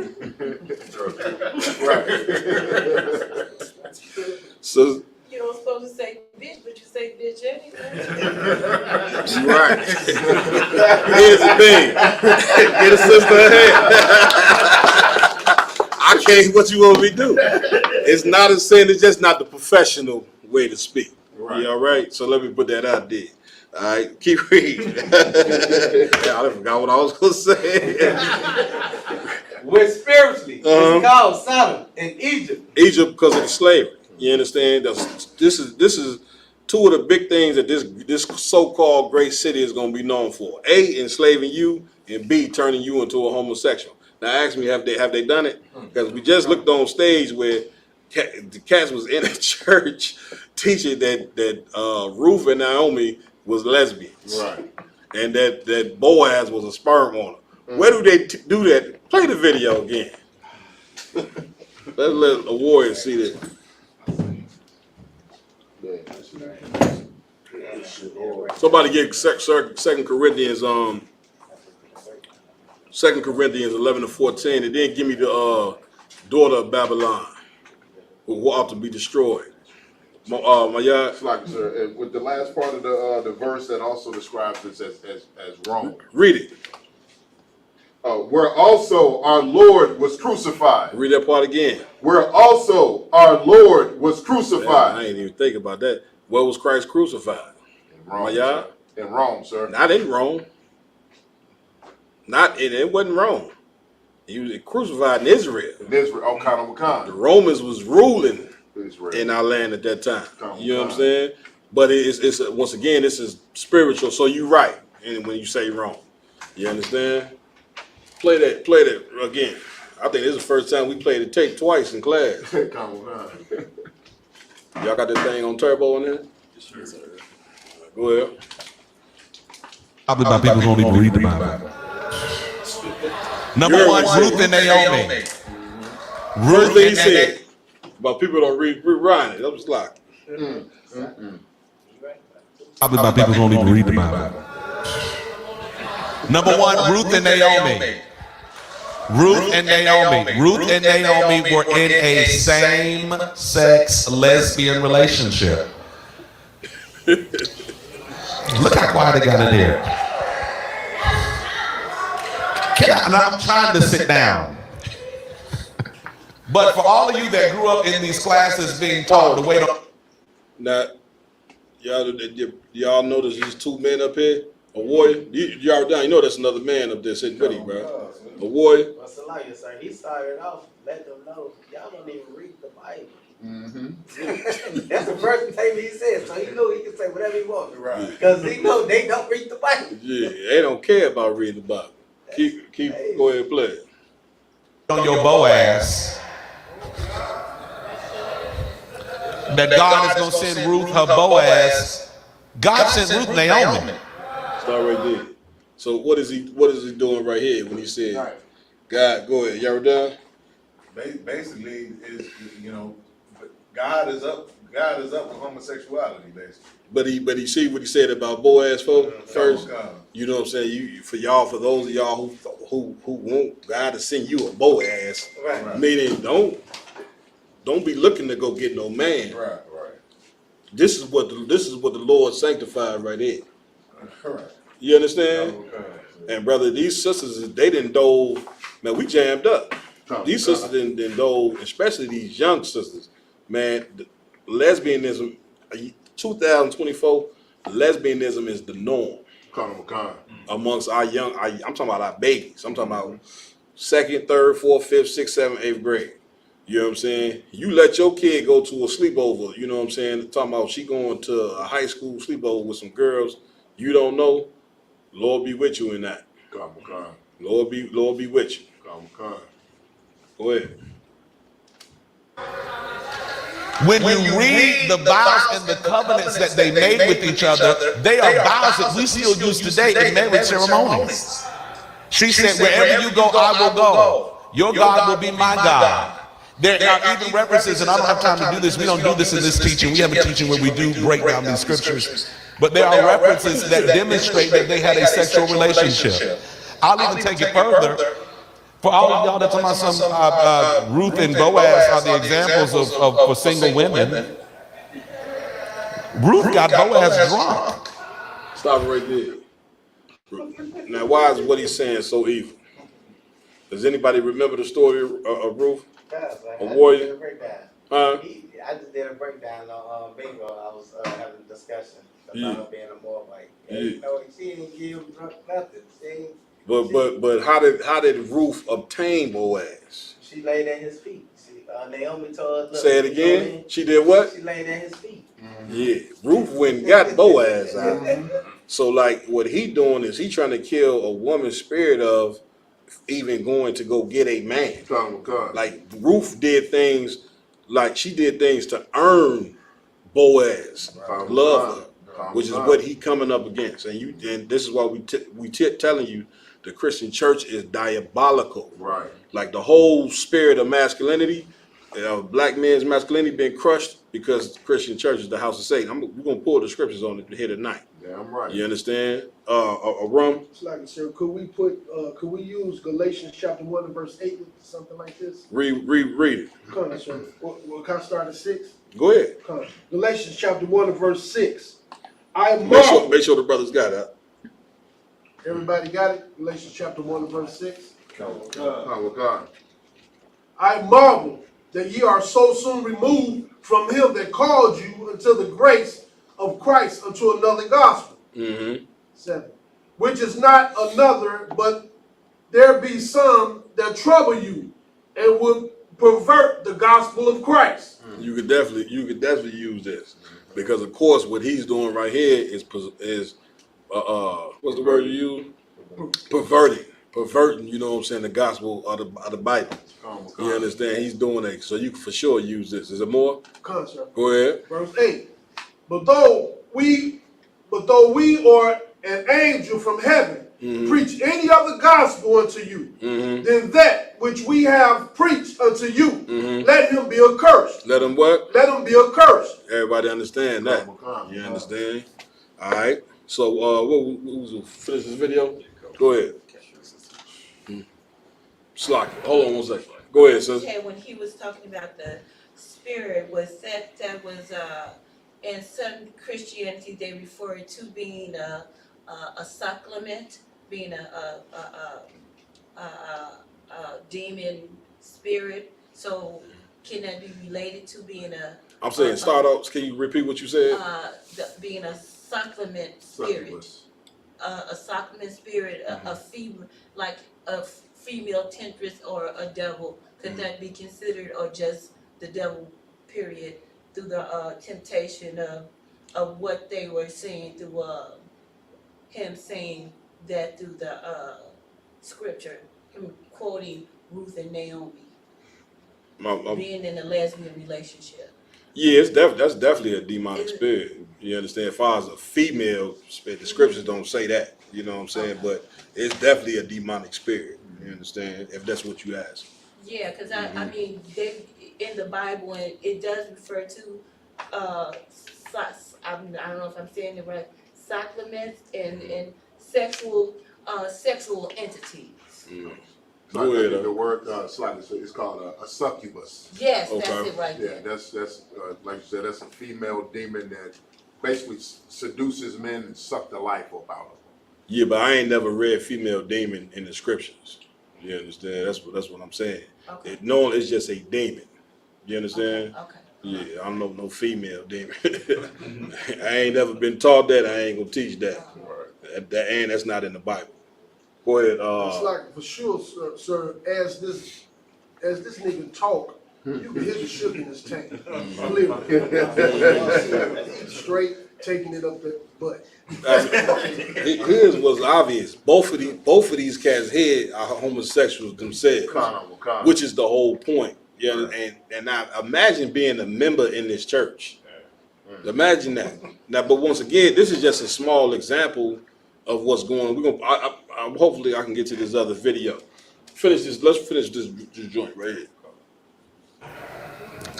So You don't supposed to say bitch, but you say bitch anyway. right. Here's the thing. Get a sister ahead. I can't. What you want me to do? It's not a sin. It's just not the professional way to speak. Right. You all right? So let me put that out there. All right. Keep reading. I forgot what I was gonna say. Which spiritually is called Sodom in Egypt. Egypt because of the slavery. You understand? This is two of the big things that this so-called great city is going to be known for. A, enslaving you, and B, turning you into a homosexual. Now ask me, have they done it? Because we just looked on stage where the cats was in a church teaching that Ruth and Naomi was lesbians. Right. And that Boaz was a sperm donor. Where do they do that? Play the video again. Let a warrior see that. Somebody get 2 Corinthians 2 Corinthians 11-14. It didn't give me the daughter of Babylon who ought to be destroyed. My like, sir, with the last part of the verse that also describes this as Rome. Read it. Where also our Lord was crucified. Read that part again. Where also our Lord was crucified. I ain't even think about that. Where was Christ crucified? In Rome, sir. In Rome, sir. Not in Rome. It wasn't Rome. He was crucified in Israel. In Israel, The Romans was ruling Israel in our land at that time. You know what I'm saying? But it's once again, this is spiritual. So you're right. And when you say Rome, you understand? Play that again. I think this is the first time we played the tape twice in class. Y'all got that thing on turbo in there? Yes, sir. Go ahead. Probably my people don't even read the Bible. Number one, Ruth and Naomi. First thing he said, but people don't read it. I was like, Probably my people don't even read the Bible. Number one, Ruth and Naomi. Ruth and Naomi. Ruth and Naomi were in a same-sex lesbian relationship. Look how quiet they got in there. I'm trying to sit down. But for all of you that grew up in these classes being told to wait on... Now, y'all notice these two men up here? A warrior? Y'all down, you know that's another man up there sitting with him, bro. A warrior. What's the liar, sir? He started off, let them know, y'all don't even read the Bible. That's the first thing he said, so he knew he could say whatever he wanted. Right. Because he know they don't read the Bible. Yeah, they don't care about reading the Bible. Go ahead and play it. On your Boaz, that God is going to send Ruth her Boaz. God sent Ruth Naomi. Start right there. So what is he doing right here when he said, God, go ahead, y'all done? Basically, is God is up with homosexuality, basically. But he see what he said about Boaz first. You know what I'm saying? For those of y'all who want God to send you a Boaz, meaning don't be looking to go get no man. Right. This is what the Lord sanctified right here. Right. You understand? And brother, these sisters, they didn't dove. Man, we jammed up. These sisters didn't dove, especially these young sisters. Man, lesbianism, 2024, lesbianism is the norm amongst our young. I'm talking about our babies. I'm talking about 2nd, 3rd, 4th, 5th, 6th, 7th, 8th grade. You know what I'm saying? You let your kid go to a sleepover. You know what I'm saying? Talking about she going to a high school sleepover with some girls you don't know. Lord be with you in that. Lord be with you. Go ahead. When you read the vows and the covenants that they made with each other, they are vows that we still use today in marriage ceremonies. She said, wherever you go, I will go. Your God will be my God. There are even references, and I don't have time to do this. We don't do this in this teaching. We have a teaching where we do break down these scriptures. But there are references that demonstrate that they had a sexual relationship. I'll even take it further. For all of y'all that's talking about some Ruth and Boaz are the examples of for single women. Ruth got Boaz drunk. Stop right there. Now, why is what he's saying so evil? Does anybody remember the story of Ruth? A warrior? I just did a breakdown on bingo. I was having a discussion about her being a Moabite. You know, she didn't give nothing. But how did Ruth obtain Boaz? She laid at his feet. Naomi told us. Say it again. She did what? She laid at his feet. Yeah, Ruth went and got Boaz out. So like what he doing is he trying to kill a woman's spirit of even going to go get a man. Like Ruth did things, like she did things to earn Boaz love her, which is what he coming up against. And this is why we telling you the Christian church is diabolical. Right. Like the whole spirit of masculinity, black man's masculinity being crushed because the Christian church is the house of Satan. We're gonna pull the scriptures on it here tonight. Damn right. You understand? Rum. It's like, sir, could we use Galatians chapter 1 and verse 8 with something like this? Read it. Come on, sir. Well, can I start at 6? Go ahead. Come on. Galatians chapter 1 and verse 6. Make sure the brothers got it. Everybody got it? Galatians chapter 1 and verse 6. God. I marvel that ye are so soon removed from him that called you unto the grace of Christ unto another gospel. 7. Which is not another, but there be some that trouble you and would pervert the gospel of Christ. You could definitely use this because of course what he's doing right here is what's the word you use? Perverting, you know what I'm saying, the gospel of the Bible. You understand? He's doing that, so you can for sure use this. Is there more? Concept. Go ahead. Verse 8. But though we or an angel from heaven preach any other gospel unto you than that which we have preached unto you, let him be accursed. Let him what? Let him be accursed. Everybody understand that? You understand? All right. So what was finish this video? Go ahead. Slock. Hold on 1 second. Go ahead, sis. Okay, when he was talking about the spirit, was that was in some Christianity they refer it to being a supplement, being a demon spirit. So can that be related to being a? I'm saying start off. Can you repeat what you said? Being a supplement spirit, a supplement spirit, a female, like a female temptress or a devil. Could that be considered, or just the devil? Period. Through the temptation of what they were saying through him saying that through the scripture, him quoting Ruth and Naomi, being in a lesbian relationship. Yeah, that's definitely a demonic spirit. You understand? As far as a female spirit, the scriptures don't say that. You know what I'm saying? But it's definitely a demonic spirit. You understand? If that's what you ask. Yeah, because I mean, they in the Bible, and it does refer to I don't know if I'm saying it right, sacraments and sexual entities. Go ahead. The word it's called a succubus. Yes, okay. That's it right there. Yeah, that's like you said, that's a female demon that basically seduces men and suck the life out of them. Yeah, but I ain't never read female demon in the scriptures. You understand? That's what I'm saying. Okay. It's just a demon. You understand? Okay. Yeah, I'm no female demon. I ain't never been taught that. I ain't gonna teach that. And that's not in the Bible. Go ahead. It's like for sure, sir. As this nigga talk, you can hear the sugar in his tank. He's straight taking it up the butt. Here's what's obvious. Both of these cats' head are homosexuals themselves, which is the whole point. Yeah, and now imagine being a member in this church. Imagine that. Now, but once again, this is just a small example of what's going on. We're gonna hopefully I can get to this other video. Finish this. Let's finish this joint right here.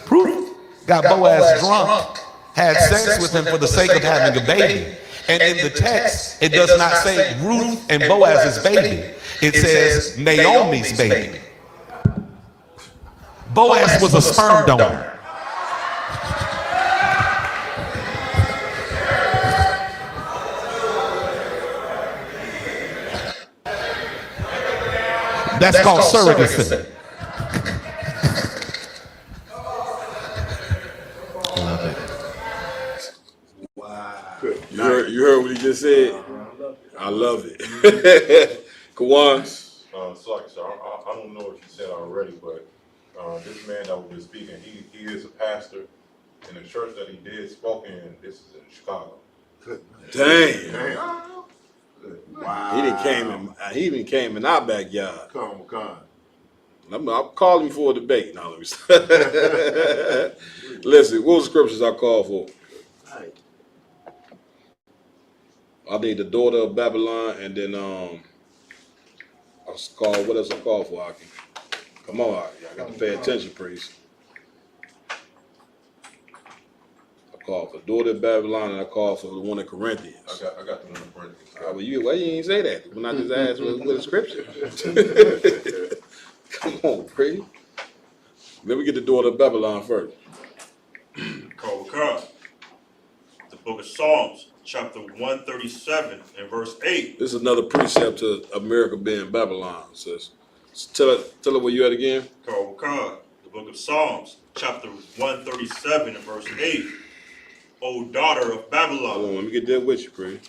Ruth got Boaz drunk, had sex with him for the sake of having a baby. And in the text, it does not say Ruth and Boaz's baby. It says Naomi's baby. Boaz was a sperm donor. That's called surrogacy. You heard what he just said? I love it. Kawan? So I don't know if you said already, but this man that was speaking, he is a pastor in the church that he did spoke in. This is in Chicago. Dang. Wow. He even came in our backyard. Come on. I'll call him for a debate. Now let me stop. Listen, what was the scriptures I called for? I need the daughter of Babylon, and then I called, what else I called for, Aki? Come on, Aki. I got to pay attention, priest. I called for daughter of Babylon, and I called for the one in Corinthians. I got the one in Corinthians. Why you ain't say that when I just asked with the scripture? Come on, priest. Let me get the daughter of Babylon first. The book of Psalms, chapter 137 and verse 8. This is another precept to America being Babylon, sis. Tell her where you at again. The book of Psalms, chapter 137 and verse 8. O daughter of Babylon. Hold on, let me get that with you, Craig.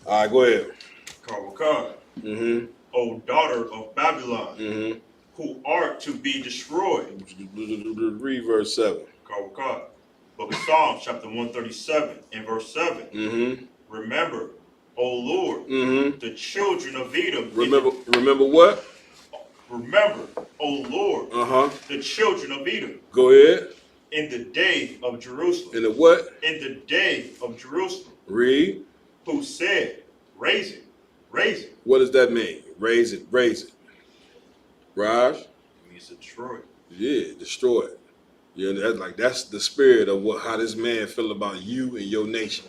All right, go ahead. O daughter of Babylon, who art to be destroyed. Read verse 7. Book of Psalms, chapter 137 and verse 7. Remember, O Lord, the children of Edom. Remember what? Remember, O Lord, the children of Edom. Go ahead. In the day of Jerusalem. In the what? In the day of Jerusalem. Read. Who said, raise it, raise it. What does that mean? Raise it, raise it. Raj? It means to destroy it. Yeah, destroy it. Yeah, that's the spirit of how this man feel about you and your nation.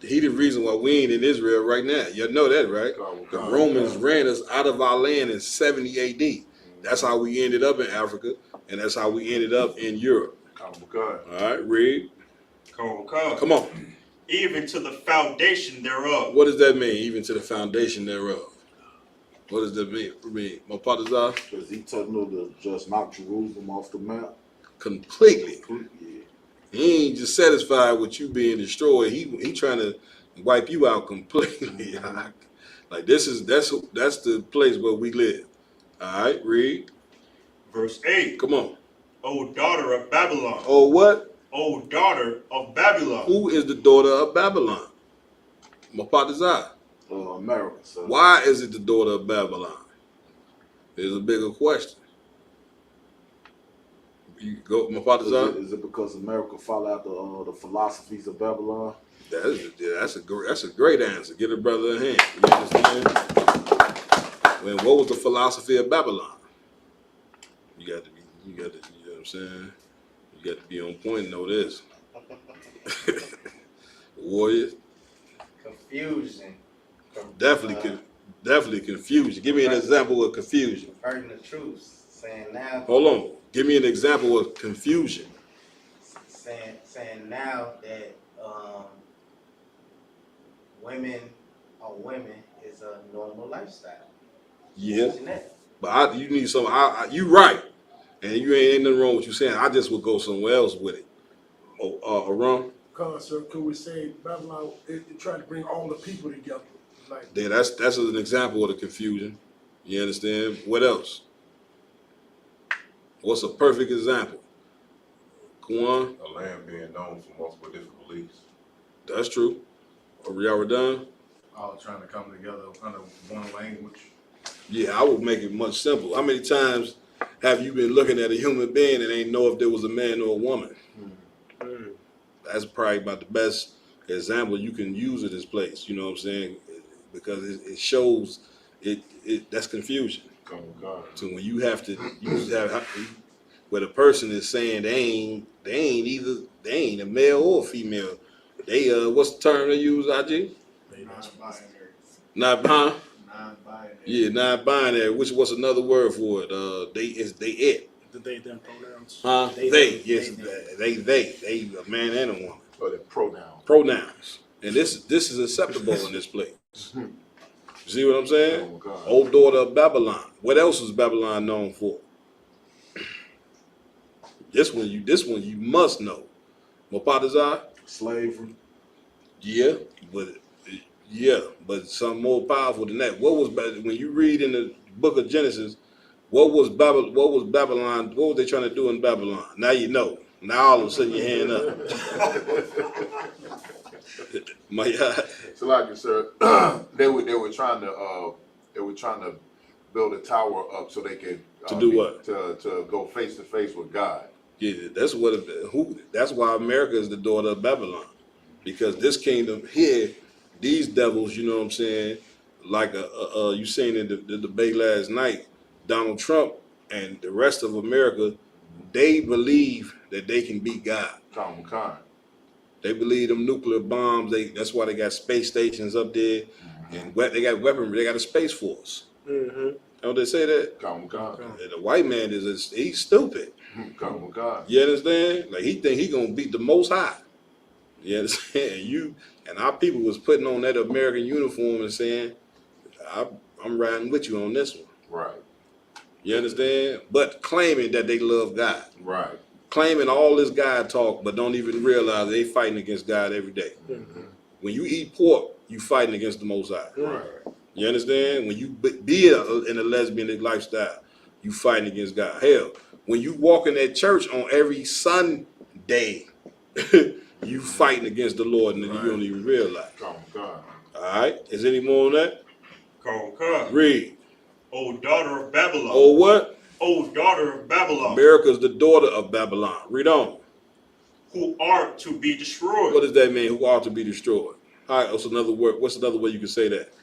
He the reason why we ain't in Israel right now. You know that, right? The Romans ran us out of our land in 70 AD. That's how we ended up in Africa, and that's how we ended up in Europe. All right, read. Come on. Even to the foundation thereof. What does that mean, even to the foundation thereof? What does that mean? Mopatazar? Because he telling them to just knock Jerusalem off the map. Completely. He ain't just satisfied with you being destroyed. He trying to wipe you out completely. Like that's the place where we live. All right, read. Verse 8. Come on. O daughter of Babylon. Oh, what? O daughter of Babylon. Who is the daughter of Babylon? Mopatazar. America, sir. Why is it the daughter of Babylon? There's a bigger question. You go, Mopatazar. Is it because America follow out the philosophies of Babylon? That's a great answer. Get a brother a hand. You understand? What was the philosophy of Babylon? You got to, you know what I'm saying? You got to be on point and know this. Warriors. Confusion. Definitely confusion. Give me an example of confusion. Perverting the truth. Saying now. Hold on. Give me an example of confusion. Saying now that women are women is a normal lifestyle. Yeah. But you need some. You right. And you ain't nothing wrong with you saying. I just would go somewhere else with it. Aram? Sir, could we say Babylon it tried to bring all the people together? Like That's an example of the confusion. You understand? What else? What's a perfect example? Kwan. A land being known for multiple different beliefs. That's true. Are y'all done? All trying to come together under one language. Yeah, I would make it much simpler. How many times have you been looking at a human being and ain't know if there was a man or a woman? That's probably about the best example you can use of this place. You know what I'm saying? Because it shows it that's confusion. Oh God. So when you have to where the person is saying they ain't a male or a female. They what's the term they use, IG? Not huh? Non-binary. Yeah, non-binary. What's another word for it? They it. The they them pronouns. Huh? They a man and a woman. So they're pronouns. Pronouns. And this is acceptable in this place. You see what I'm saying? Oh God. Old daughter of Babylon. What else is Babylon known for? This one you must know. Mopatazar? Slavery. Yeah, but something more powerful than that. What was when you read in the book of Genesis? What was Babylon? What was they trying to do in Babylon? Now you know. Now all of a sudden your hand up. So like you said, they were trying to build a tower up so they could to do what? To go face to face with God. Yeah, that's that's why America is the daughter of Babylon. Because this kingdom here, these devils, you know what I'm saying, like you seen in the debate last night, Donald Trump and the rest of America, they believe that they can beat God. They believe them nuclear bombs. That's why they got space stations up there, and they got weaponry. They got a space force. Don't they say that? And the white man he's stupid. You understand? Like he think he gonna beat the Most High. You understand? You and our people was putting on that American uniform and saying, I'm riding with you on this one. Right. You understand? But claiming that they love God. Right. Claiming all this God talk, but don't even realize they fighting against God every day. When you eat pork, you fighting against the Most High. Right. You understand? When you be in a lesbian lifestyle, you fighting against God. Hell, when you walk in that church on every Sunday, you fighting against the Lord and you don't even realize. All right. Is any more on that? Read. O daughter of Babylon. Oh what? O daughter of Babylon. America's the daughter of Babylon. Read on. Who are to be destroyed. What does that mean? Who are to be destroyed? All right. What's another word? What's another way you can say that?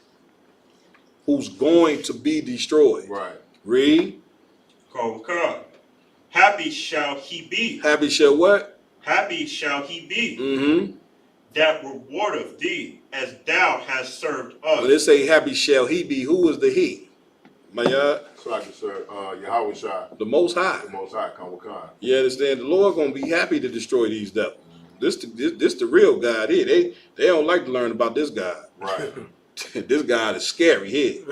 Who's going to be destroyed? Right. Read. Happy shall he be. Happy shall what? Happy shall he be. That rewardeth thee as thou hast served us. When they say happy shall he be, who is the he? Mayad? So like you said, Yahweh Shai. The Most High. The Most High, Khan. You understand? The Lord gonna be happy to destroy these devils. This the real God here. They don't like to learn about this God. Right. This God is scary here.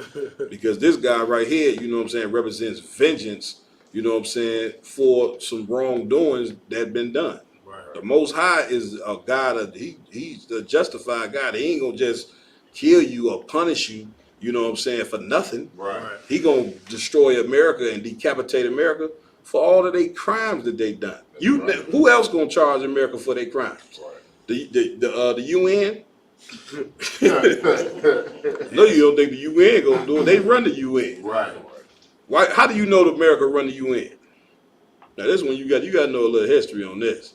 Because this guy right here, you know what I'm saying, represents vengeance, you know what I'm saying, for some wrongdoings that been done. The Most High is a God he's the justified God. He ain't gonna just kill you or punish you, you know what I'm saying, for nothing. Right. He gonna destroy America and decapitate America for all of their crimes that they done. Who else gonna charge America for their crimes? Right. The UN? No, you don't think the UN gonna do it. They run the UN. Right. Why? How do you know that America run the UN? Now this one you got to know a little history on this.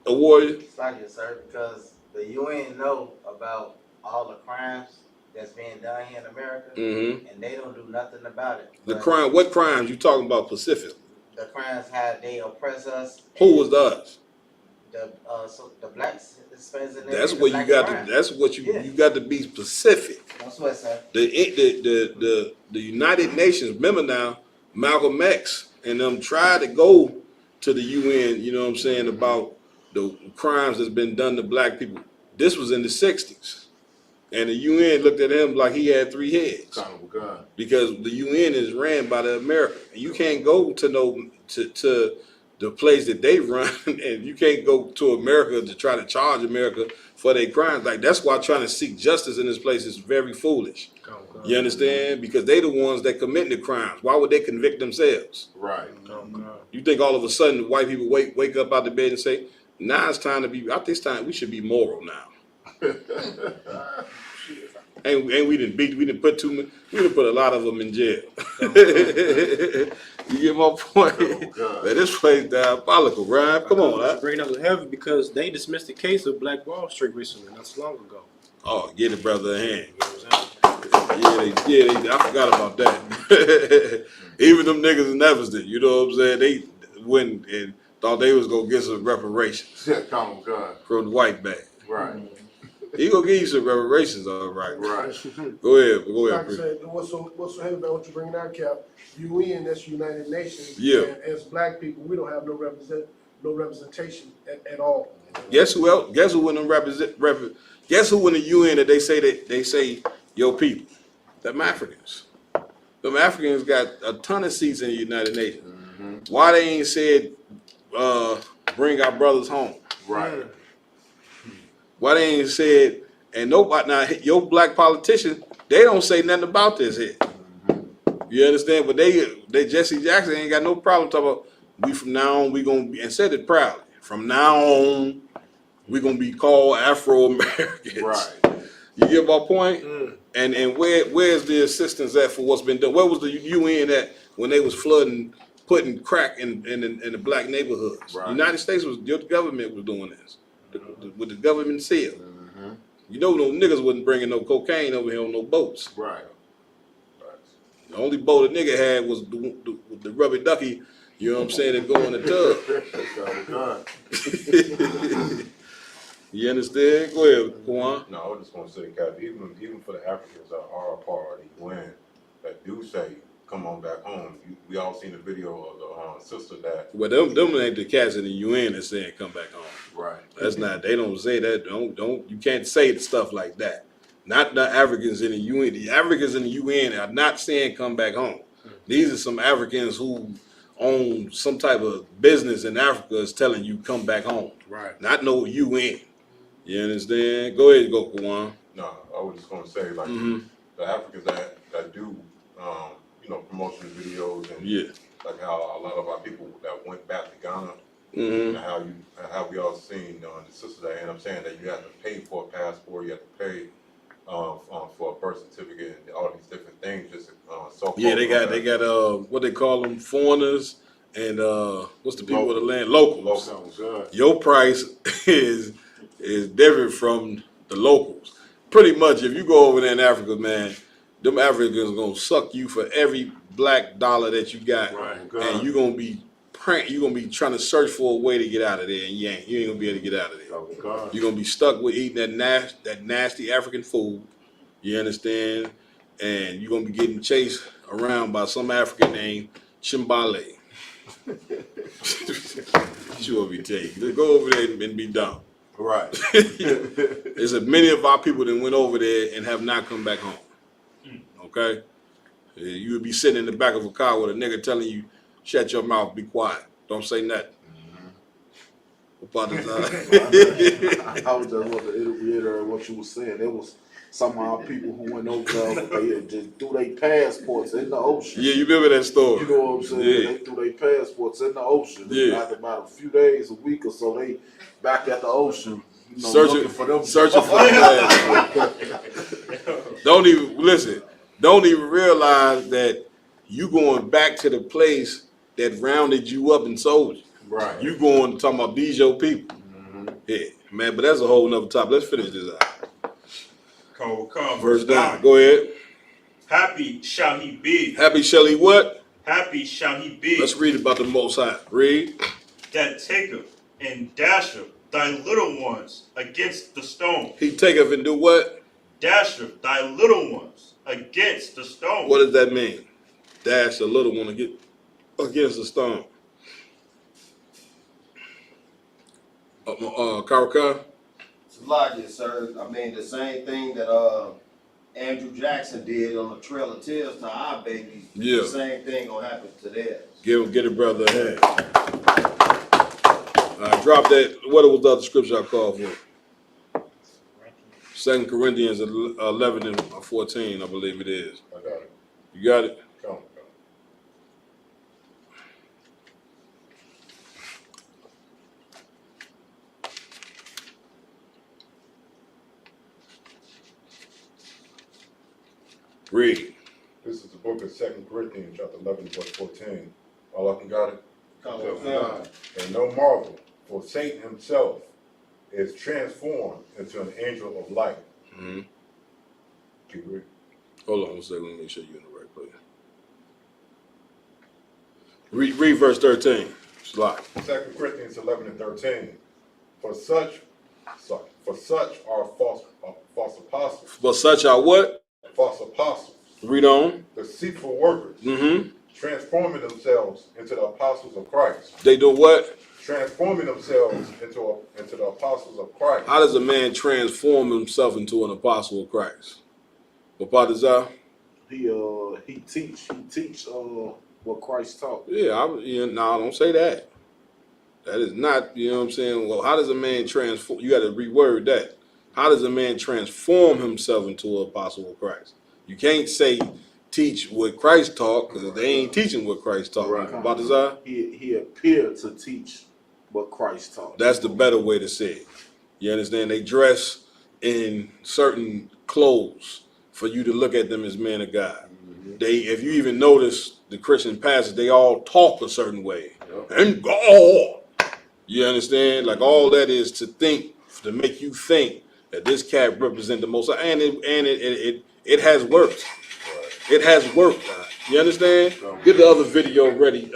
A warrior. It's like it, sir, because the UN know about all the crimes that's being done here in America, and they don't do nothing about it. The crime. What crimes you talking about specifically? The crimes how they oppress us. Who was the us? The blacks. That's what you got to. That's what you got to be specific. That's what, sir. The United Nations. Remember now, Malcolm X and them tried to go to the UN. You know what I'm saying about the crimes that's been done to black people. This was in the 60s. And the UN looked at him like he had 3 heads. Because the UN is ran by the America. And you can't go to the place that they run, and you can't go to America to try to charge America for their crimes. Like, that's why trying to seek justice in this place is very foolish. You understand? Because they the ones that commit the crimes. Why would they convict themselves? Right. You think all of a sudden white people wake up out the bed and say, "Now it's time to be. At this time, we should be moral now." and we didn't put a lot of them in jail. You get my point? Man, this place diabolical, right? Come on, man. Bring it up to heaven because they dismissed the case of Black Wall Street recently, not so long ago. Oh, get it, brother, a hand. Yeah, I forgot about that. Even them niggas in Evanston, you know what I'm saying? They went and thought they was gonna get some reparations. Yeah, come on, God. From the white man. Right. He gonna give you some reparations, all right. Right. Go ahead. Like I said, what's so heavy about what you bringing out, Cap? UN, that's United Nations. Yeah. And as black people, we don't have no representation at all. Guess who else? Guess who in the Guess who in the UN that they say your people? Them Africans. Them Africans got a ton of seats in the United Nations. Mm-hmm. Why they ain't said bring our brothers home? Right. Why they ain't said, and nobody, now your black politicians, they don't say nothing about this here. You understand? But they Jesse Jackson ain't got no problem talking about, we from now on, we gonna be, and said it proudly, from now on, we gonna be called Afro-Americans. Right. You get my point? And where's the assistance at for what's been done? Where was the UN at when they was flooding, putting crack in the black neighborhoods? Right. The United States your government was doing this. With the government seal. Mm-hmm. You know, no niggas wasn't bringing no cocaine over here on no boats. Right. The only boat a nigga had was the rubber ducky, you know what I'm saying, that go in the tub. You understand? Go ahead, Kwan. No, I just want to say, Cap, even for the Africans that are a part of the UN that do say, come on back home, we all seen the video of the sister that... Well, them ain't the cats in the UN that saying come back home. Right. That's not, they don't say that. You can't say stuff like that. Not the Africans in the UN. The Africans in the UN are not saying come back home. These are some Africans who own some type of business in Africa is telling you come back home. Right. Not no UN. You understand? Go ahead, go, Kwan. No, I was just going to say, like, the Africans that do, promotion videos and like how a lot of our people that went back to Ghana, and how we all seen the sister that end up saying that you have to pay for a passport, you have to pay for a birth certificate, and all these different things. Just they got what they call them, foreigners, and what's the people of the land, locals. Your price is different from the locals. Pretty much, if you go over there in Africa, man, them Africans gonna suck you for every black dollar that you got, and you're gonna be trying to search for a way to get out of there, and you ain't gonna be able to get out of there. You're gonna be stuck with eating that nasty African food. You understand? And you're gonna be getting chased around by some African named Chimbale. Sure, be taken. Go over there and be dumb. Right. There's many of our people that went over there and have not come back home. Okay? You would be sitting in the back of a car with a nigga telling you, shut your mouth, be quiet. Don't say nothing. I was just want to reiterate what you were saying. There was some of our people who went over there, they just threw their passports in the ocean. Yeah, you remember that story. You know what I'm saying? Yeah. They threw their passports in the ocean. Yeah. After about a few days, a week or so, they back at the ocean, searching for them. Searching for them. Don't even realize that you going back to the place that rounded you up and sold you. Right. You going talking about these your people. Yeah, man, but that's a whole nother topic. Let's finish this out. Verse 9. Go ahead. Happy shall he be. Happy shall he what? Happy shall he be. Let's read about the Most High. Read. That taketh and dasheth thy little ones against the stone. He taketh and do what? Dasheth thy little ones against the stone. What does that mean? Dash the little one against the stone. Karaka? It's logic, sir. I mean, the same thing that Andrew Jackson did on the Trail of Tears to our babies. Yeah. The same thing gonna happen to theirs. Get a brother a hand. Drop that. What was the other scripture I called for? 2 Corinthians 11 and 14, I believe it is. I got it. You got it? Come. Read. This is the book of 2 Corinthians, chapter 11, verse 14. All of them got it? And no marvel, for Satan himself is transformed into an angel of light. Mm-hmm. Keep reading. Hold on one second. Let me make sure you're in the right place. Read verse 13. Slide. 2 Corinthians 11 and 13. For such are false apostles. For such are what? False apostles. Read on. Deceitful workers. Mm-hmm. Transforming themselves into the apostles of Christ. They do what? Transforming themselves into the apostles of Christ. How does a man transform himself into an apostle of Christ? What is that? He teach what Christ taught. Yeah, no, don't say that. That is not, you know what I'm saying? Well, how does a man transform? You got to reword that. How does a man transform himself into an apostle of Christ? You can't say teach what Christ taught because they ain't teaching what Christ taught. Right. What is that? He appeared to teach what Christ taught. That's the better way to say it. You understand? They dress in certain clothes for you to look at them as men of God. Mm-hmm. If you even notice the Christian pastors, they all talk a certain way. Yep. And God, you understand? Like all that is to make you think that this cat represents the Most High, and it has worked. It has worked. You understand? Get the other video ready,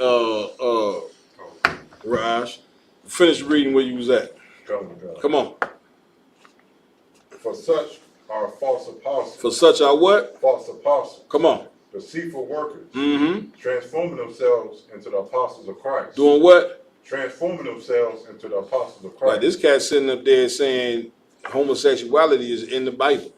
Raj. Finish reading where you was at. Come on. For such are false apostles. For such are what? False apostles. Come on. Deceitful workers. Mm-hmm. Transforming themselves into the apostles of Christ. Doing what? Transforming themselves into the apostles of Christ. Like this cat sitting up there saying homosexuality is in the Bible.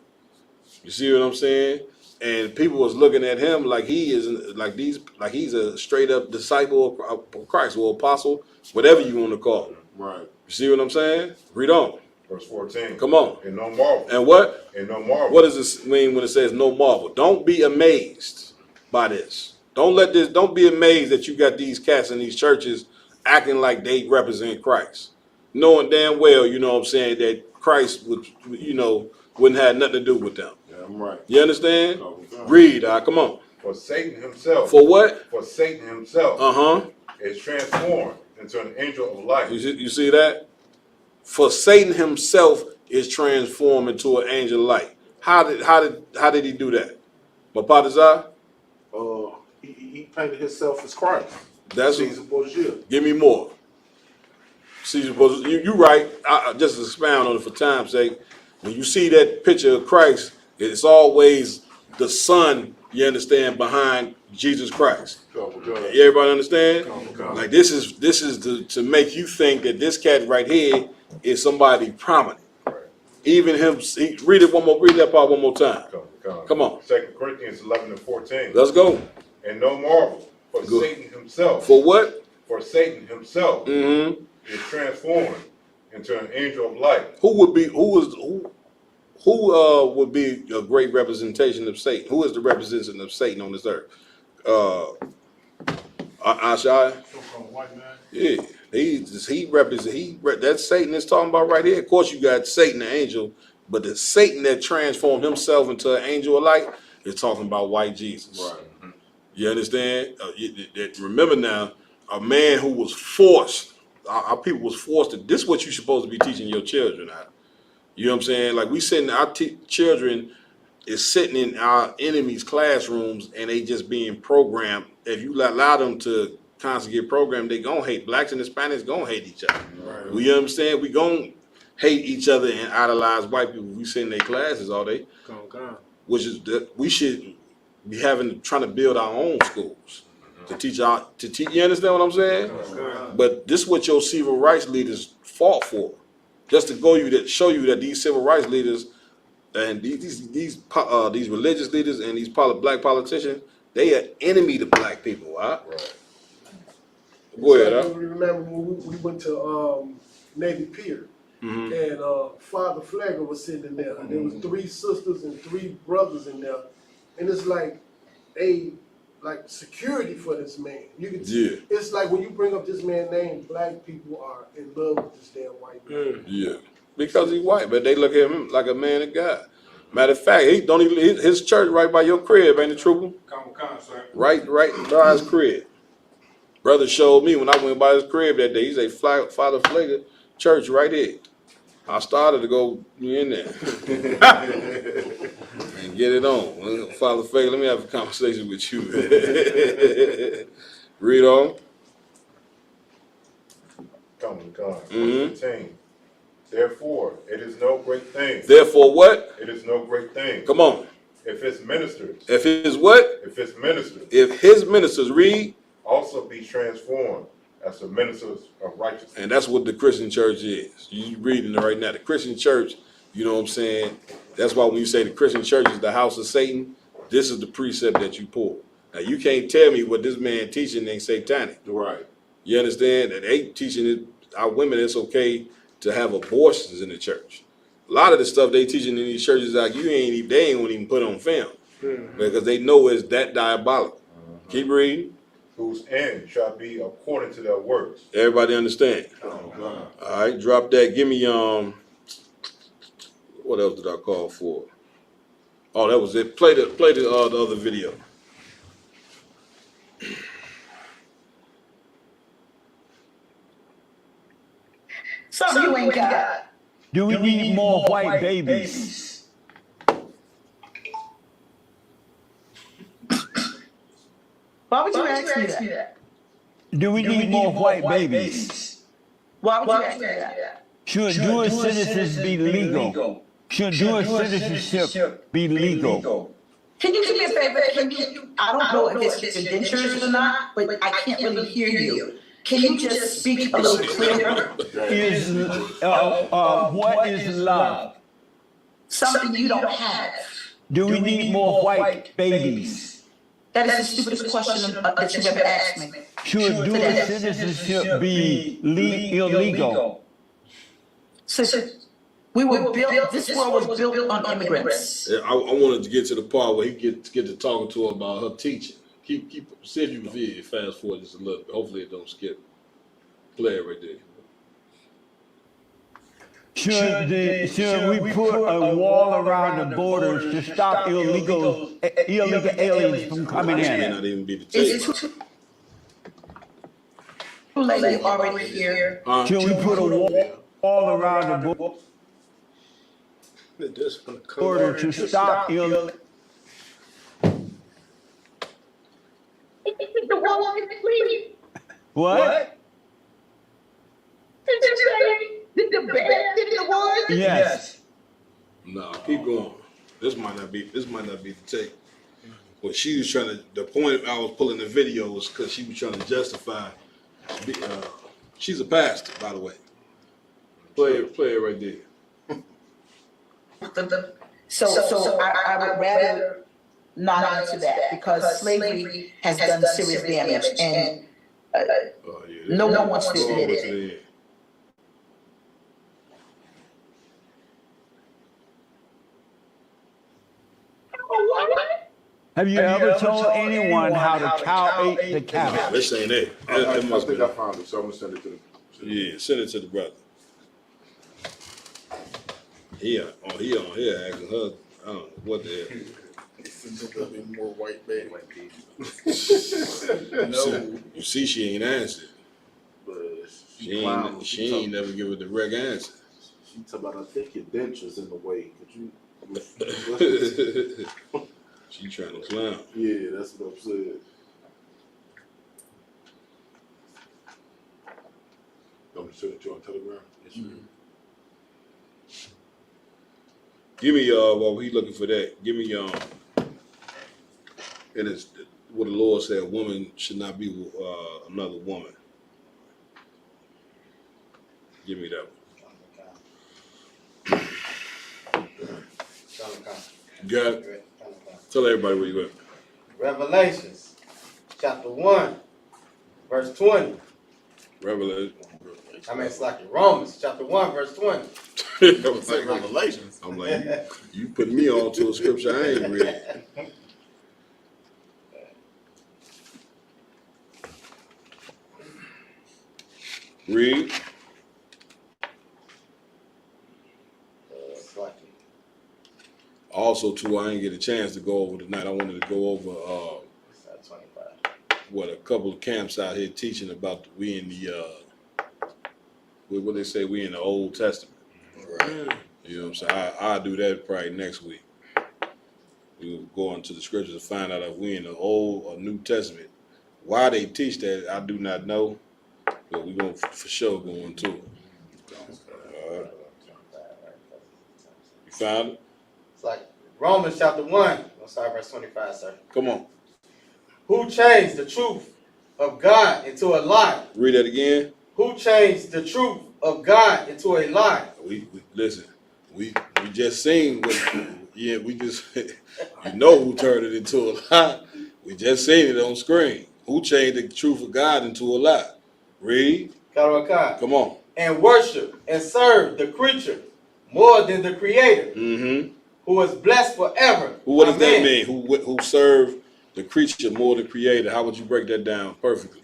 You see what I'm saying? And people was looking at him like he's a straight up disciple of Christ or apostle, whatever you want to call him. Right. You see what I'm saying? Read on. Verse 14. Come on. And no marvel. And what? And no marvel. What does this mean when it says no marvel? Don't be amazed by this. Don't be amazed that you got these cats in these churches acting like they represent Christ. Knowing damn well, you know what I'm saying, that Christ would, wouldn't have nothing to do with them. Yeah, I'm right. You understand? Read, come on. For Satan himself. For what? For Satan himself. Uh-huh. Is transformed into an angel of light. You see that? For Satan himself is transformed into an angel of light. How did he do that? Bapatazar? He painted himself as Christ. That's Caesar Borgia. Give me more. Caesar Borgia. You right. I just expound on it for time's sake. When you see that picture of Christ, it's always the Son, you understand, behind Jesus Christ. Everybody understand? Like this is to make you think that this cat right here is somebody prominent. Even him, read that part one more time. Come on. 2 Corinthians 11 and 14. Let's go. And no marvel, for Satan himself. For what? For Satan himself is transformed into an angel of light. Who would be a great representation of Satan? Who is the representation of Satan on this earth? Ashai? Yeah. That's Satan that's talking about right here. Of course you got Satan the angel, but the Satan that transformed himself into an angel of light is talking about white Jesus. Right. You understand? Remember now, a man who was forced, our people was forced to, this is what you're supposed to be teaching your children now. You know what I'm saying? Like we sitting, our children is sitting in our enemies' classrooms and they just being programmed. If you allow them to constantly get programmed, they gonna hate. Blacks and Hispanics gonna hate each other. Right. You understand? We gonna hate each other and idolize white people. We sit in their classes all day. Which is that we should be trying to build our own schools to teach. You understand what I'm saying? But this is what your civil rights leaders fought for, just to show you that these civil rights leaders and these religious leaders and these black politicians, they are enemy to black people. Right? Go ahead. Remember when we went to Navy Pier. And Father Flagger was sitting in there. And there was 3 sisters and 3 brothers in there. And it's like security for this man. You can it's like when you bring up this man's name, black people are in love with this damn white man. Yeah. Because he's white, but they look at him like a man of God. Matter of fact, his church right by your crib, ain't it, Trooper? Right by his crib. Brother showed me when I went by his crib that day. He said, Father Flagger church right here. I started to go in there and get it on. Father Flagger, let me have a conversation with you. Read on. Come. Verse 15. Therefore, it is no great thing. Therefore what? It is no great thing. Come on. If his ministers. If his what? If his ministers. If his ministers, read. Also be transformed as the ministers of righteousness. And that's what the Christian church is. You reading it right now. The Christian church, you know what I'm saying? That's why when you say the Christian church is the house of Satan, this is the precept that you pull. Now you can't tell me what this man teaching ain't satanic. Right. You understand? That they teaching it, our women, it's okay to have abortions in the church. A lot of the stuff they teaching in these churches, like they ain't even put on film because they know it's that diabolical. Keep reading. Whose end shall be according to their works. Everybody understand? All right, drop that. Give me what else did I call for? Oh, that was it. Play the other video. Something you ain't got. Do we need more white babies? Why would you ask me that? Do we need more white babies? Why would you ask me that? Should dual citizens be legal? Should dual citizenship be legal? Can you do me a favor? I don't know if it's indentures or not, but I can't really hear you. Can you just speak a little clearer? What is love? Something you don't have. Do we need more white babies? That is the stupidest question that you've ever asked me. Should dual citizenship be illegal? Sister, we were built. This world was built on immigrants. I wanted to get to the part where he get to talking to her about her teaching. See if you can fast forward just a little bit. Hopefully it don't skip. Play it right there. Should we put a wall around the borders to stop illegal aliens from coming in? That may not even be the tape. Too late, already here. Should we put a wall around the border to stop illegal? What? Did you say the best in the world? Yes. No, keep going. This might not be the tape. What she was trying to, the point I was pulling the video was because she was trying to justify. She's a pastor, by the way. Play it right there. So I would rather not answer that because slavery has done serious damage and no one wants to admit it. Have you ever told anyone how the cow ate the cabbage? No, this ain't it. I think I found it, so I'm gonna send it to the. Yeah, send it to the brother. He on here asking her, I don't know what the hell. More white baby. No. You see, she ain't answered. She ain't never give it the correct answer. She talk about, I think your dentures in the way. Could you? She trying to clown. Yeah, that's what I'm saying. I'm send it to you on Telegram. Yes, sir. Give me while we looking for that. Give me and it's what the Lord said: a woman should not be with another woman. Give me that one. Got it. Tell everybody where you at. Revelations, chapter 1, verse 20. Revelation. I mean, it's like Romans chapter 1, verse 20. It's like Revelations. I'm like, you put me on to a scripture I ain't read. Read. Also, too, I didn't get a chance to go over tonight. I wanted to go over what a couple of camps out here teaching about we in the what they say, we in the Old Testament. Right. You know what I'm saying? I'll do that probably next week. We'll go into the scriptures to find out if we in the Old or New Testament. Why they teach that, I do not know, but we're going to for sure go into it. You found it? It's like Romans chapter 1. I'm sorry, verse 25, sir. Come on. Who changed the truth of God into a lie? Read that again. Who changed the truth of God into a lie? We listen. We just seen what. Yeah, we just you know who turned it into a lie. We just seen it on screen. Who changed the truth of God into a lie? Read. Come on. And worship and serve the creature more than the Creator, who is blessed forever. What does that mean? Who serve the creature more than Creator? How would you break that down perfectly?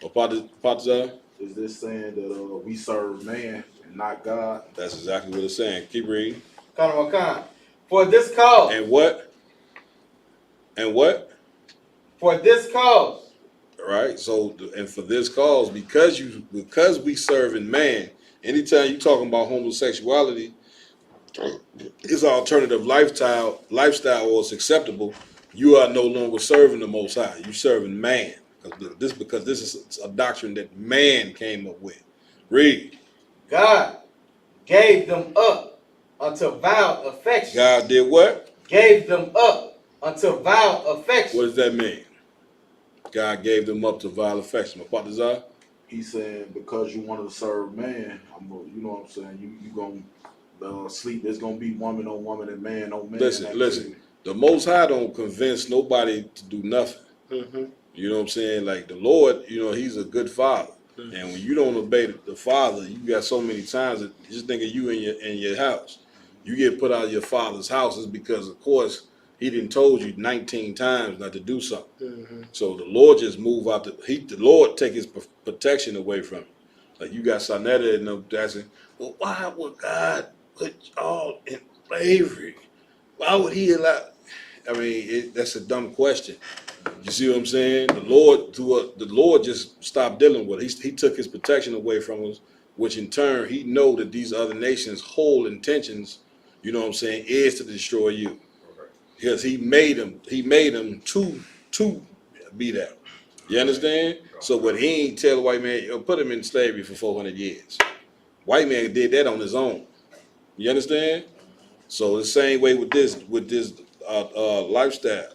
Is this saying that we serve man and not God? That's exactly what it's saying. Keep reading. For this cause. And what? And what? For this cause. Right. So, and for this cause, because we serve in man. Anytime you talking about homosexuality, it's an alternative lifestyle, or it's acceptable. You are no longer serving the Most High. You're serving man. Because this is a doctrine that man came up with. Read. God gave them up unto vile affection. God did what? Gave them up unto vile affection. What does that mean? God gave them up to vile affection. He's saying because you want to serve man, you know what I'm saying, you gonna sleep. It's gonna be woman on woman and man on man. Listen. The Most High don't convince nobody to do nothing. You know what I'm saying? Like the Lord, He's a good Father, and when you don't obey the Father, you got so many times that just think of you in your house. You get put out of your father's house is because, of course, He didn't told you 19 times not to do something. So the Lord just move out. The Lord take His protection away from you. Like you got Sonetta and them asking, well, why would God put y'all in slavery? Why would He allow? I mean, that's a dumb question. You see what I'm saying? The Lord just stopped dealing with it. He took His protection away from us, which in turn He know that these other nations' whole intentions, you know what I'm saying, is to destroy you. Because He made them to be that. You understand? So what He ain't tell the white man, put him in slavery for 400 years. White man did that on his own. You understand? So the same way with this lifestyle,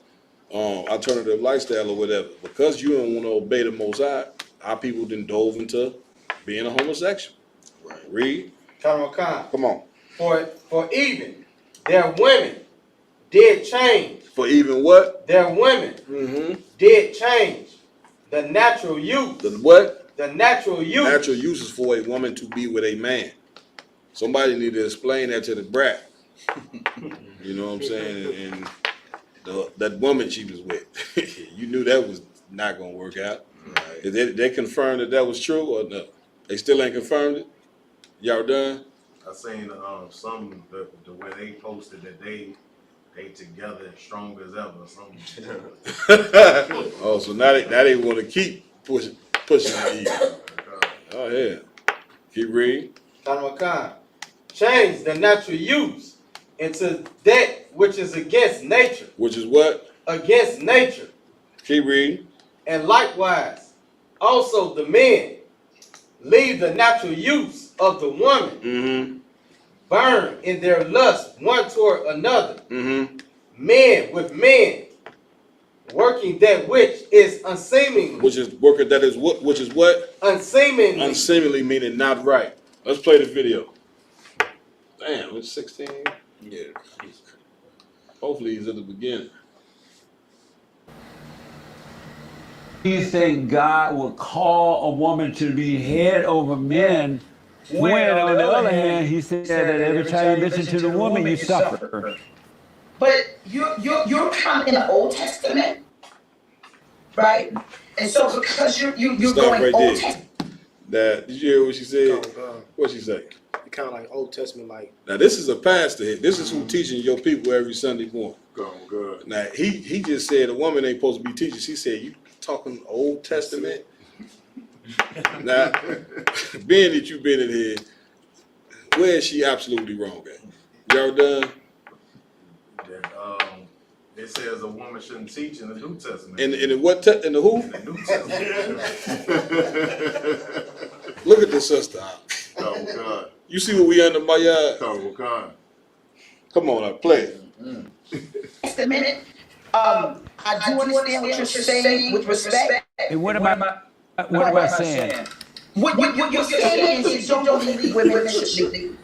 alternative lifestyle or whatever. Because you don't want to obey the Most High, our people then dove into being a homosexual. Right. Read. Come on. For even their women did change. For even what? Their women did change the natural use. The what? The natural use. Natural use is for a woman to be with a man. Somebody need to explain that to the brat. You know what I'm saying? And that woman she was with, you knew that was not going to work out. Right. Did they confirm that was true or no? They still ain't confirmed it? Y'all done? I seen some the way they posted that they together and strong as ever or something. Oh, so now they want to keep pushing the Oh yeah. Keep reading. Change the natural use into that which is against nature. Which is what? Against nature. Keep reading. And likewise, also the men leave the natural use of the woman, burn in their lust one toward another, men with men, working that which is unseemly. Which is working that is what? Which is what? Unseemly. Unseemly meaning not right. Let's play the video. Damn, it's 16. Yeah. Hopefully he's at the beginning. He's saying God will call a woman to be head over men, when on the other hand, he said that every time you listen to the woman, you suffer. But you're kind of in the Old Testament, right? And so because you're Stop going right Old there. Testament. That, did you hear what she said? What she say? Kind of like Old Testament, like. Now this is a pastor here. This is who teaching your people every Sunday morning. Good. Now he just said a woman ain't supposed to be teaching. She said you talking Old Testament. Now, being that you've been in here, where is she absolutely wrong at? Y'all done? That it says a woman shouldn't teach in the New Testament. In the what? In the who? In the New Testament. Look at the sister. Oh God. You see what we under my yard? Oh God. Come on, now play. Just a minute. I do understand what you're saying with respect. And what am I saying? What you're saying is you don't believe women should lead.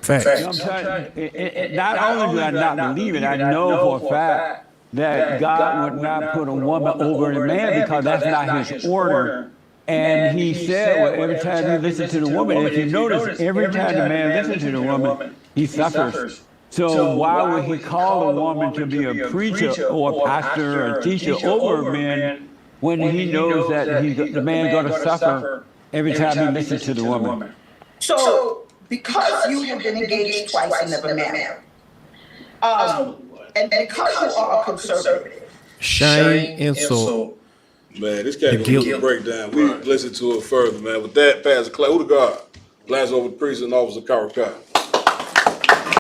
Not only do I not believe it, I know for a fact that God would not put a woman over a man because that's not his order. And he said, well, every time you listen to the woman, if you notice, every time the man listens to the woman, he suffers. So why would he call a woman to be a preacher or a pastor or a teacher over men when he knows that the man going to suffer every time he listens to the woman? So because you have been engaged twice and never married, and because you are a conservative, Shame, insult. Man, this cat gonna get a breakdown. We listen to it further, man. With that, Pastor Clay, who the God? Glass over the priest and officer Karakar.